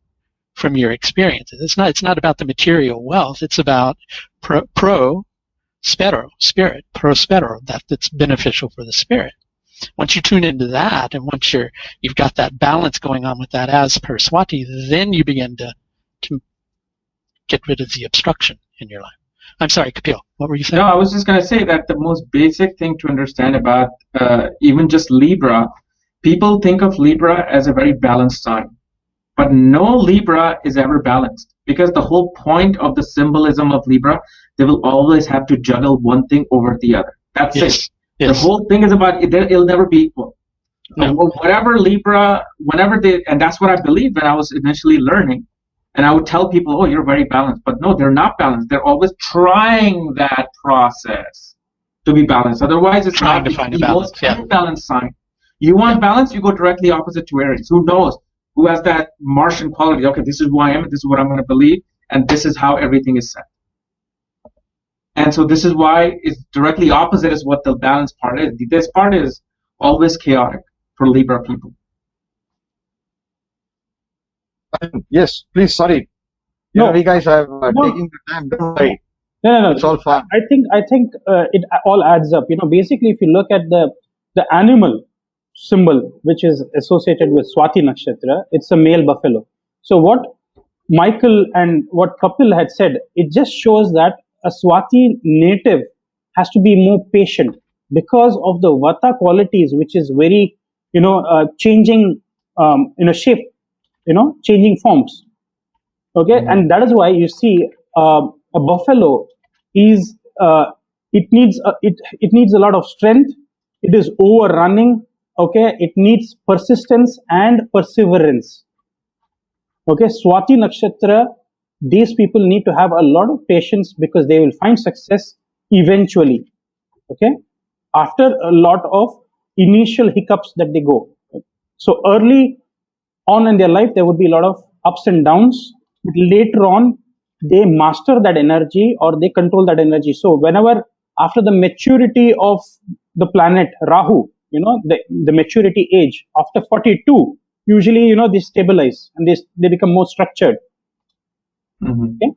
S2: from your experiences. It's not about the material wealth. It's about prospero, that's beneficial for the spirit. Once you tune into that, and once you've got that balance going on with that as per Swati, then you begin to get rid of the obstruction in your life. I'm sorry, Kapiel, what were you saying?
S3: No, I was just going to say that the most basic thing to understand about even just Libra, people think of Libra as a very balanced sign. But no Libra is ever balanced, because the whole point of the symbolism of Libra, they will always have to juggle one thing over the other. That's it.
S2: Yes.
S3: The whole thing is about it'll never be equal.
S2: No.
S3: Whatever Libra, whenever they, and that's what I believed when I was initially learning. And I would tell people, oh, you're very balanced. But no, they're not balanced. They're always trying that process to be balanced. Otherwise, it's
S2: Trying
S3: not
S2: to find a
S3: the
S2: balance,
S3: most
S2: yeah.
S3: unbalanced sign. You want balance, you go directly opposite to Aries. Who knows? Who has that Martian quality? Okay, this is who I am, this is what I'm going to believe, and this is how everything is set. And so this is why it's directly opposite is what the balance part is. This part is always chaotic for Libra people.
S1: Yes, please. Sorry.
S4: No.
S1: We guys are
S4: No.
S1: taking the time. Don't worry.
S4: No.
S1: It's all fun.
S4: I think it all adds up. Basically, if you look at the animal symbol which is associated with Swati Nakshatra, it's a male buffalo. So what Michael and what Kapil had said, it just shows that a Swati native has to be more patient because of the Vata qualities, which is very changing shape, changing forms. Okay, and that is why you see a buffalo is it needs a lot of strength. It is overrunning. Okay, it needs persistence and perseverance. Okay, Swati Nakshatra, these people need to have a lot of patience because they will find success eventually. Okay, after a lot of initial hiccups that they go. So early on in their life, there would be a lot of ups and downs. But later on, they master that energy or they control that energy. So whenever after the maturity of the planet Rahu, the maturity age after 42, usually they stabilize and they become more structured. Okay.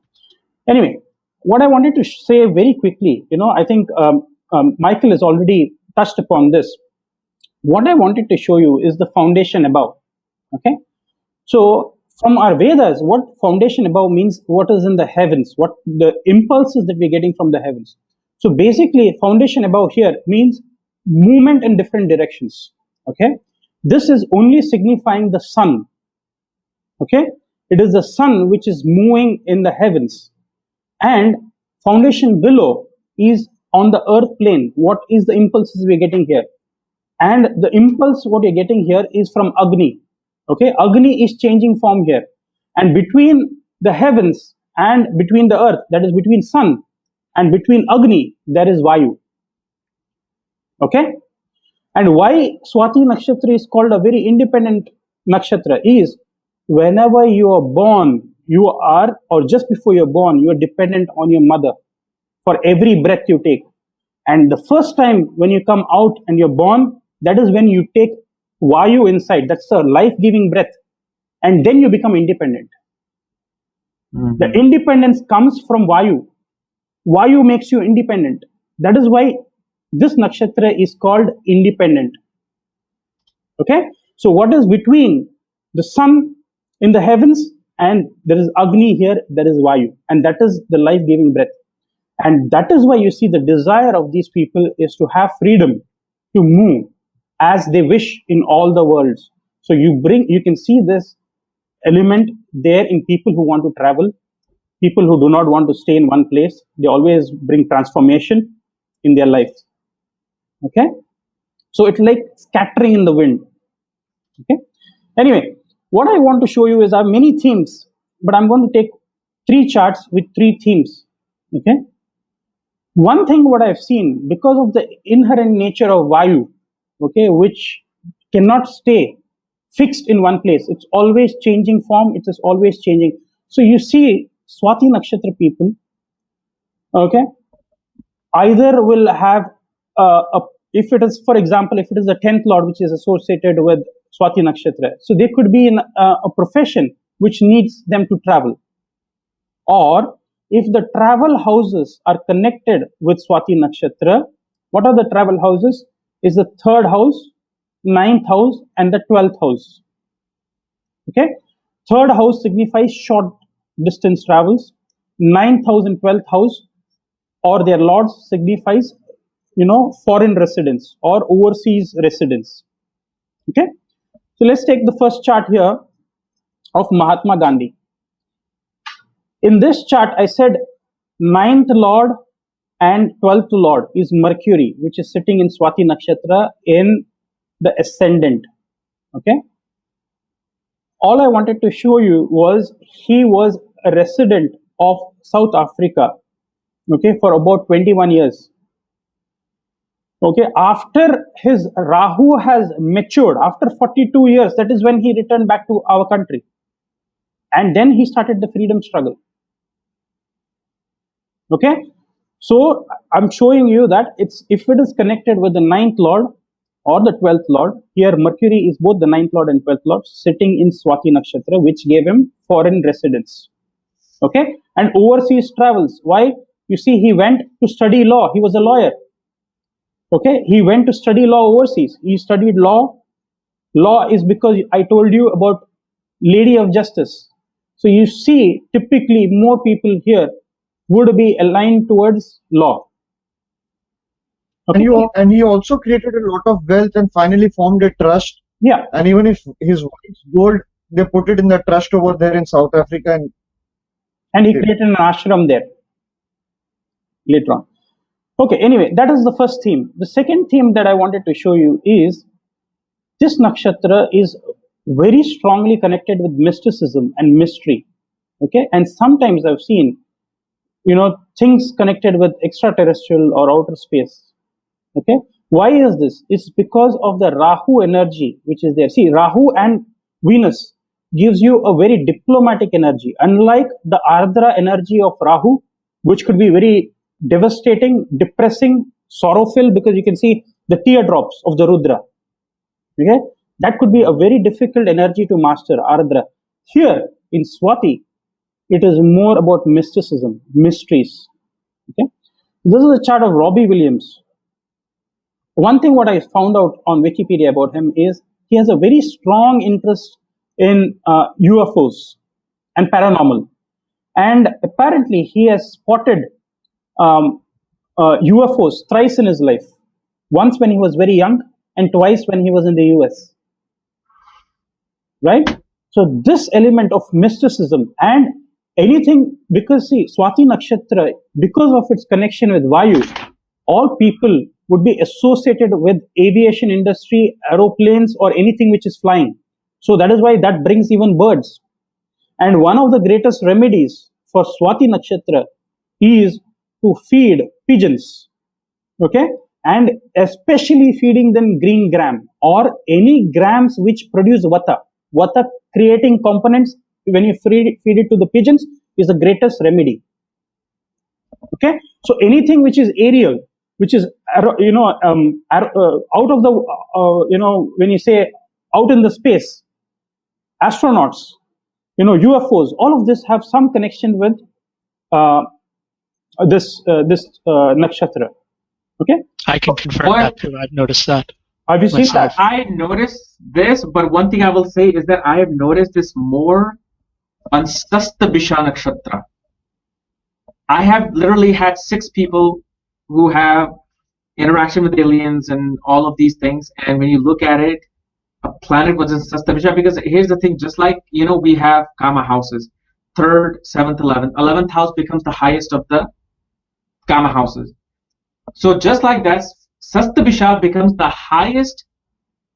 S4: Anyway, what I wanted to say very quickly, I think Michael has already touched upon this. What I wanted to show you is the foundation above. Okay. So from our Vedas, what foundation above means what is in the heavens, what the impulses that we're getting from the heavens. So basically, foundation above here means movement in different directions. Okay. This is only signifying the sun. Okay. It is the sun which is moving in the heavens. And foundation below is on the earth plane. What is the impulses we're getting here? And the impulse what you're getting here is from Agni. Okay, Agni is changing form here. And between the heavens and between the earth, that is between sun and between Agni, there is Vayu. Okay, and why Swati Nakshatra is called a very independent nakshatra is whenever you are born, you are, or just before you're born, you are dependent on your mother for every breath you take. And the first time when you come out and you're born, that is when you take Vayu inside. That's a life-giving breath. And then you become independent. The independence comes from Vayu. Vayu makes you independent. That is why this nakshatra is called independent. Okay? So what is between the sun in the heavens and there is Agni here, there is Vayu. And that is the life-giving breath. And that is why you see the desire of these people is to have freedom to move as they wish in all the worlds. So you can see this element there in people who want to travel, people who do not want to stay in one place. They always bring transformation in their lives. Okay. So it's like scattering in the wind. Okay. Anyway, what I want to show you is I have many themes, but I'm going to take 3 charts with 3 themes. Okay. One thing what I've seen, because of the inherent nature of Vayu, okay, which cannot stay fixed in one place, it's always changing form, it is always changing. So you see Swati Nakshatra people, okay, either will have if it is, for example, if it is the 10th lord which is associated with Swati Nakshatra, so they could be in a profession which needs them to travel. Or if the travel houses are connected with Swati Nakshatra, what are the travel houses? Is the 3rd house, 9th house, and the 12th house. Okay, 3rd house signifies short distance travels. 9th house and 12th house, or their lords, signifies foreign residence or overseas residence. Okay, so let's take the first chart here of Mahatma Gandhi. In this chart, I said 9th lord and 12th lord is Mercury, which is sitting in Swati Nakshatra in the ascendant. Okay. All I wanted to show you was he was a resident of South Africa, okay, for about 21 years. Okay, after his Rahu has matured, after 42 years, that is when he returned back to our country. And then he started the freedom struggle. Okay, so I'm showing you that if it is connected with the ninth lord or the 12th lord, here Mercury is both the ninth lord and 12th lord sitting in Swati Nakshatra, which gave him foreign residence. Okay, and overseas travels. Why? You see, he went to study law. He was a lawyer. Okay, he went to study law overseas. He studied law. Law is because I told you about Lady of Justice. So you see, typically more people here would be aligned towards law. Okay.
S1: And he also created a lot of wealth and finally formed a trust.
S4: Yeah.
S1: And even if his wife's gold, they put it in the trust over there in South Africa.
S4: And he created an ashram there later on. Okay, anyway, that is the first theme. The second theme that I wanted to show you is this nakshatra is very strongly connected with mysticism and mystery. Okay, and sometimes I've seen, things connected with extraterrestrial or outer space. Okay, why is this? It's because of the Rahu energy which is there. See, Rahu and Venus gives you a very diplomatic energy, unlike the Ardra energy of Rahu, which could be very devastating, depressing, sorrowful, because you can see the teardrops of the Rudra. Okay, that could be a very difficult energy to master, Ardra. Here in Swati, it is more about mysticism, mysteries. Okay, this is a chart of Robbie Williams. One thing what I found out on Wikipedia about him is he has a very strong interest in UFOs and paranormal. And apparently he has spotted UFOs thrice in his life. Once when he was very young and twice when he was in the US. Right? So this element of mysticism and anything, because see, Swati Nakshatra, because of its connection with Vayu, all people would be associated with aviation industry, aeroplanes, or anything which is flying. So that is why that brings even birds. And one of the greatest remedies for Swati Nakshatra is to feed pigeons. Okay? And especially feeding them green gram or any grams which produce vata. Vata creating components, when you feed it to the pigeons, is the greatest remedy. Okay? So anything which is aerial, which is out of the when you say out in the space, astronauts, UFOs, all of this have some connection with this nakshatra. Okay,
S2: I can confirm that too. I've noticed that.
S4: Have you seen that?
S3: I noticed this, but one thing I will say is that I have noticed this more on Saptarishis Nakshatra. I have literally had 6 people who have interaction with aliens and all of these things, and when you look at it, a planet was in Saptarishis, because here's the thing, just like we have Kama houses, 3rd, 7th, 11th. 11th house becomes the highest of the Kama houses. So just like that, Saptarishis becomes the highest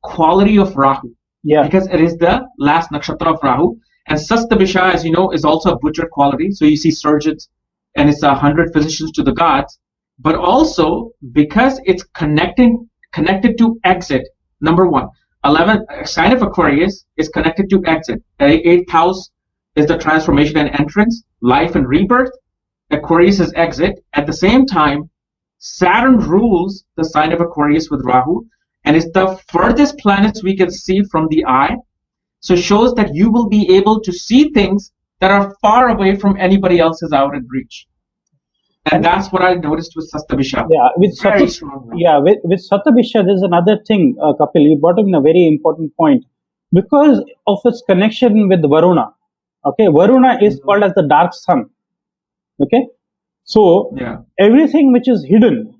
S3: quality of Rahu.
S4: Yeah.
S3: Because it is the last nakshatra of Rahu. And Saptarishis, as you know, is also a butcher quality. So you see surgeons, and it's 100 physicians to the gods. But also because it's connected to exit. Number 1, 11th sign of Aquarius is connected to exit. 8th house is the transformation and entrance, life and rebirth. Aquarius is exit. At the same time, Saturn rules the sign of Aquarius with Rahu, and it's the furthest planets we can see from the eye. So it shows that you will be able to see things that are far away from anybody else's out and reach. And that's what I noticed with Saptarishis.
S4: Yeah, with
S3: very strongly.
S4: Yeah, with Saptarishis, there's another thing, Kapil. You brought in a very important point because of its connection with Varuna. Okay, Varuna is called as the dark sun. Okay, so everything which is hidden,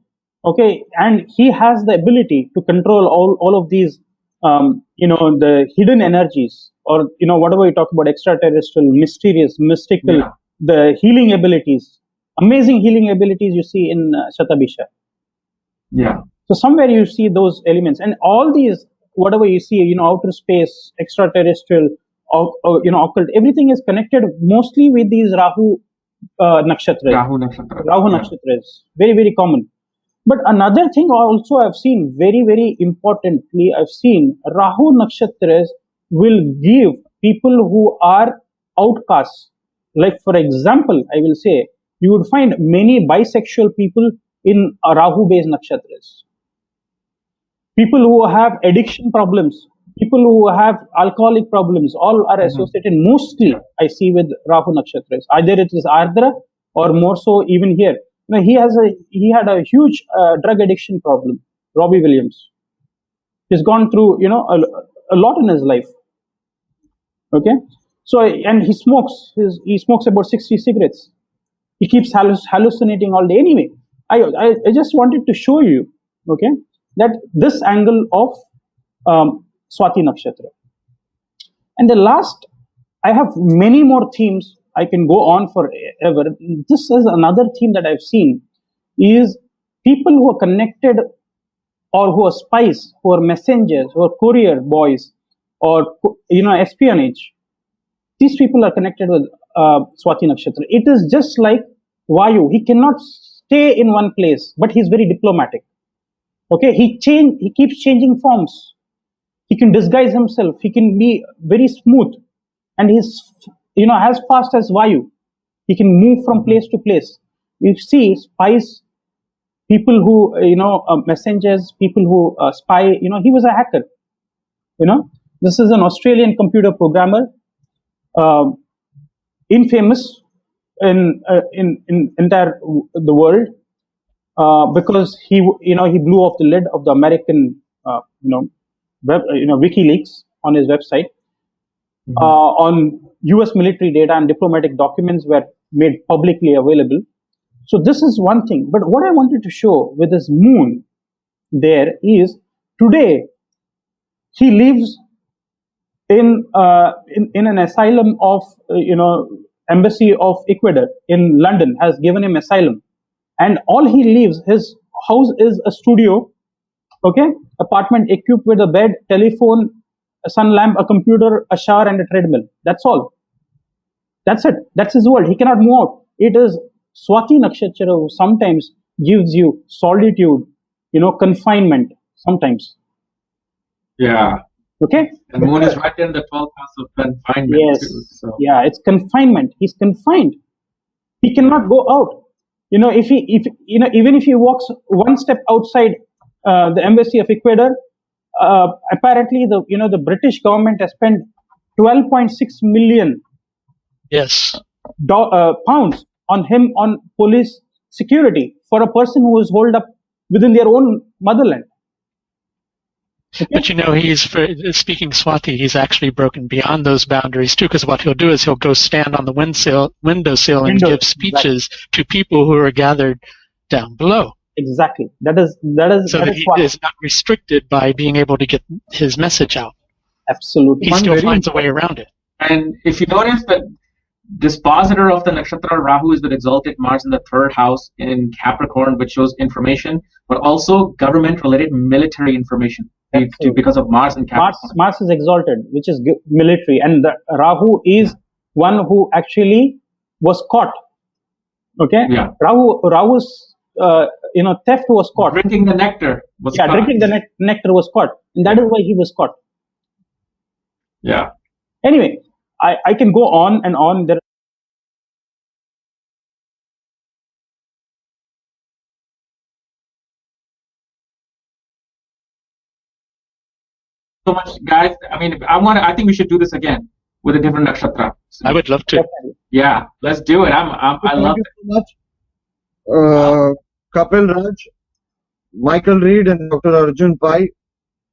S4: okay, and he has the ability to control all of these, the hidden energies, or whatever you talk about, extraterrestrial, mysterious, mystical, the healing abilities. Amazing healing abilities you see in Saptarishis.
S3: Yeah.
S4: So somewhere you see those elements, and all these whatever you see, outer space, extraterrestrial, occult, everything is connected mostly with these Rahu nakshatras.
S3: Rahu Nakshatra.
S4: Rahu
S3: Yeah.
S4: Nakshatra is very, very common. But another thing also I've seen, very, very importantly, I've seen Rahu Nakshatras will give people who are outcasts. Like, for example, I will say, you would find many bisexual people in Rahu based nakshatras. People who have addiction problems, people who have alcoholic problems, all are associated mostly, I see, with Rahu nakshatras. Either it is Ardra or more so even here. He had a huge drug addiction problem. Robbie Williams. He's gone through a lot in his life. Okay, so and he smokes. He smokes about 60 cigarettes. He keeps hallucinating all day. Anyway, I just wanted to show you, okay, that this angle of Swati Nakshatra. And the last, I have many more themes. I can go on forever. This is another theme that I've seen, is people who are connected, or who are spies, who are messengers, who are courier boys, or espionage. These people are connected with Swati Nakshatra. It is just like Vayu. He cannot stay in one place, but he's very diplomatic. Okay, he keeps changing forms. He can disguise himself. He can be very smooth, and he's as fast as Vayu. He can move from place to place. You see spies, people who messengers, people who spy. He was a hacker. This is an Australian computer programmer, infamous in entire the world, because he blew off the lid of the American WikiLeaks on his website. On US military data and diplomatic documents were made publicly available. So this is one thing. But what I wanted to show with his moon there is, today he lives in an asylum of embassy of Ecuador in London has given him asylum, and all he lives, his house is a studio, okay, apartment equipped with a bed, telephone, a sun lamp, a computer, a shower, and a treadmill. That's all. That's it. That's his world. He cannot move out. It is Swati Nakshatra who sometimes gives you solitude, confinement sometimes.
S3: Yeah.
S4: Okay.
S3: The moon is right in the 12th house of confinement.
S4: Yes.
S3: Too, so.
S4: Yeah, it's confinement. He's confined. He cannot go out. Even if he walks one step outside the embassy of Ecuador, apparently the British government has spent 12.6 million
S2: Yes.
S4: pounds on him, on police security, for a person who is holed up within their own motherland. Okay.
S2: But he's, speaking Swati, he's actually broken beyond those boundaries too, because what he'll do is he'll go stand on the windowsill and give speeches to people who are gathered down below.
S4: Exactly. That is
S2: so that he is not restricted by being able to get his message out.
S4: Absolutely.
S2: He still finds a way around it.
S3: And if you notice that dispositor of the nakshatra Rahu is the exalted Mars in the 3rd house in Capricorn, which shows information, but also government-related military information because of Mars in Capricorn.
S4: Mars is exalted, which is military, and the Rahu is one who actually was caught. Okay.
S3: Yeah.
S4: Rahu's theft was caught.
S3: Drinking the nectar was caught.
S4: Drinking the nectar was caught, and that is why he was caught.
S3: Yeah.
S4: Anyway, I can go on and on. There.
S3: So much, guys. I mean, I think we should do this again with a different nakshatra. So,
S2: I would love to.
S3: Yeah, let's do it. I love it.
S1: Thank you so much. Kapil Raj, Michael Reed, and Dr. Arjun Pai.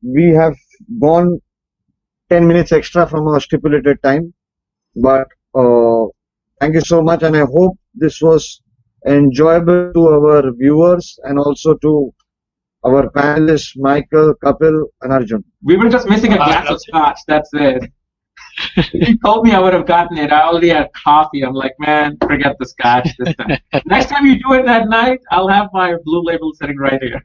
S1: We have gone 10 minutes extra from our stipulated time, but thank you so much, and I hope this was enjoyable to our viewers and also to our panelists, Michael, Kapil, and Arjun.
S3: We were just missing a glass of scotch. That's it. You told me I would have gotten it. I already had coffee. I'm like, man, forget the scotch this time. Next time you do it that night, I'll have my blue label sitting right here.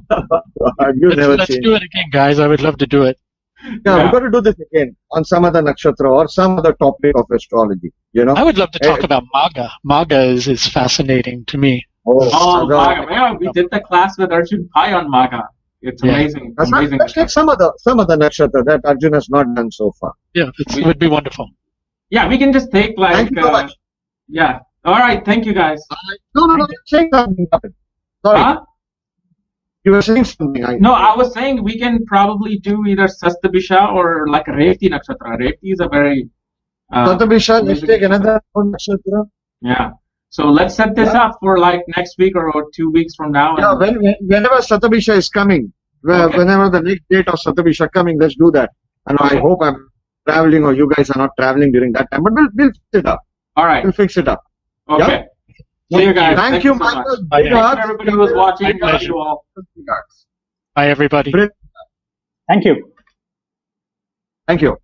S1: You never
S2: Let's
S1: change.
S2: do it again, guys. I would love to do it.
S1: Yeah,
S3: Yeah.
S1: we've got to do this again on some other nakshatra or some other topic of astrology. You know?
S2: I would love to talk
S1: Eh,
S2: about Maga. Maga is fascinating to me.
S1: Oh,
S3: Oh,
S1: Maga.
S3: Maga. Yeah, we did the class with Arjun Pai on Maga. It's
S2: Yeah.
S3: amazing.
S1: Let's
S3: Amazing.
S1: take some other nakshatra that Arjun has not done so far.
S2: Yeah, it would be wonderful.
S3: Yeah, we can just take like.
S1: Thank you so much.
S3: Yeah. All right. Thank you, guys.
S1: No, you're saying something. Sorry,
S3: Huh?
S1: you were saying something.
S3: No, I was saying we can probably do either Sastabisha or like Revti Nakshatra. Revti is a very.
S1: Satabisha, let's
S3: amazing
S1: take
S3: nakshatra.
S1: another nakshatra.
S3: Yeah. So let's set this up for like next week or 2 weeks from now.
S1: Yeah,
S3: And,
S1: whenever Satabisha is coming,
S3: Okay.
S1: whenever the next date of Satabisha coming, let's do that. And I
S3: Okay.
S1: hope I'm traveling or you guys are not traveling during that time, but we'll fix it up.
S3: all right.
S1: We'll fix it up.
S3: Okay. See you guys.
S1: Thank you,
S3: so much.
S1: Michael.
S2: Bye,
S1: Big
S2: guys.
S1: hugs.
S3: Thank you, everybody who was watching.
S2: My
S3: Love
S2: pleasure.
S3: you all.
S1: Regards.
S2: Bye, everybody.
S1: Great.
S4: Thank you.
S1: Thank you.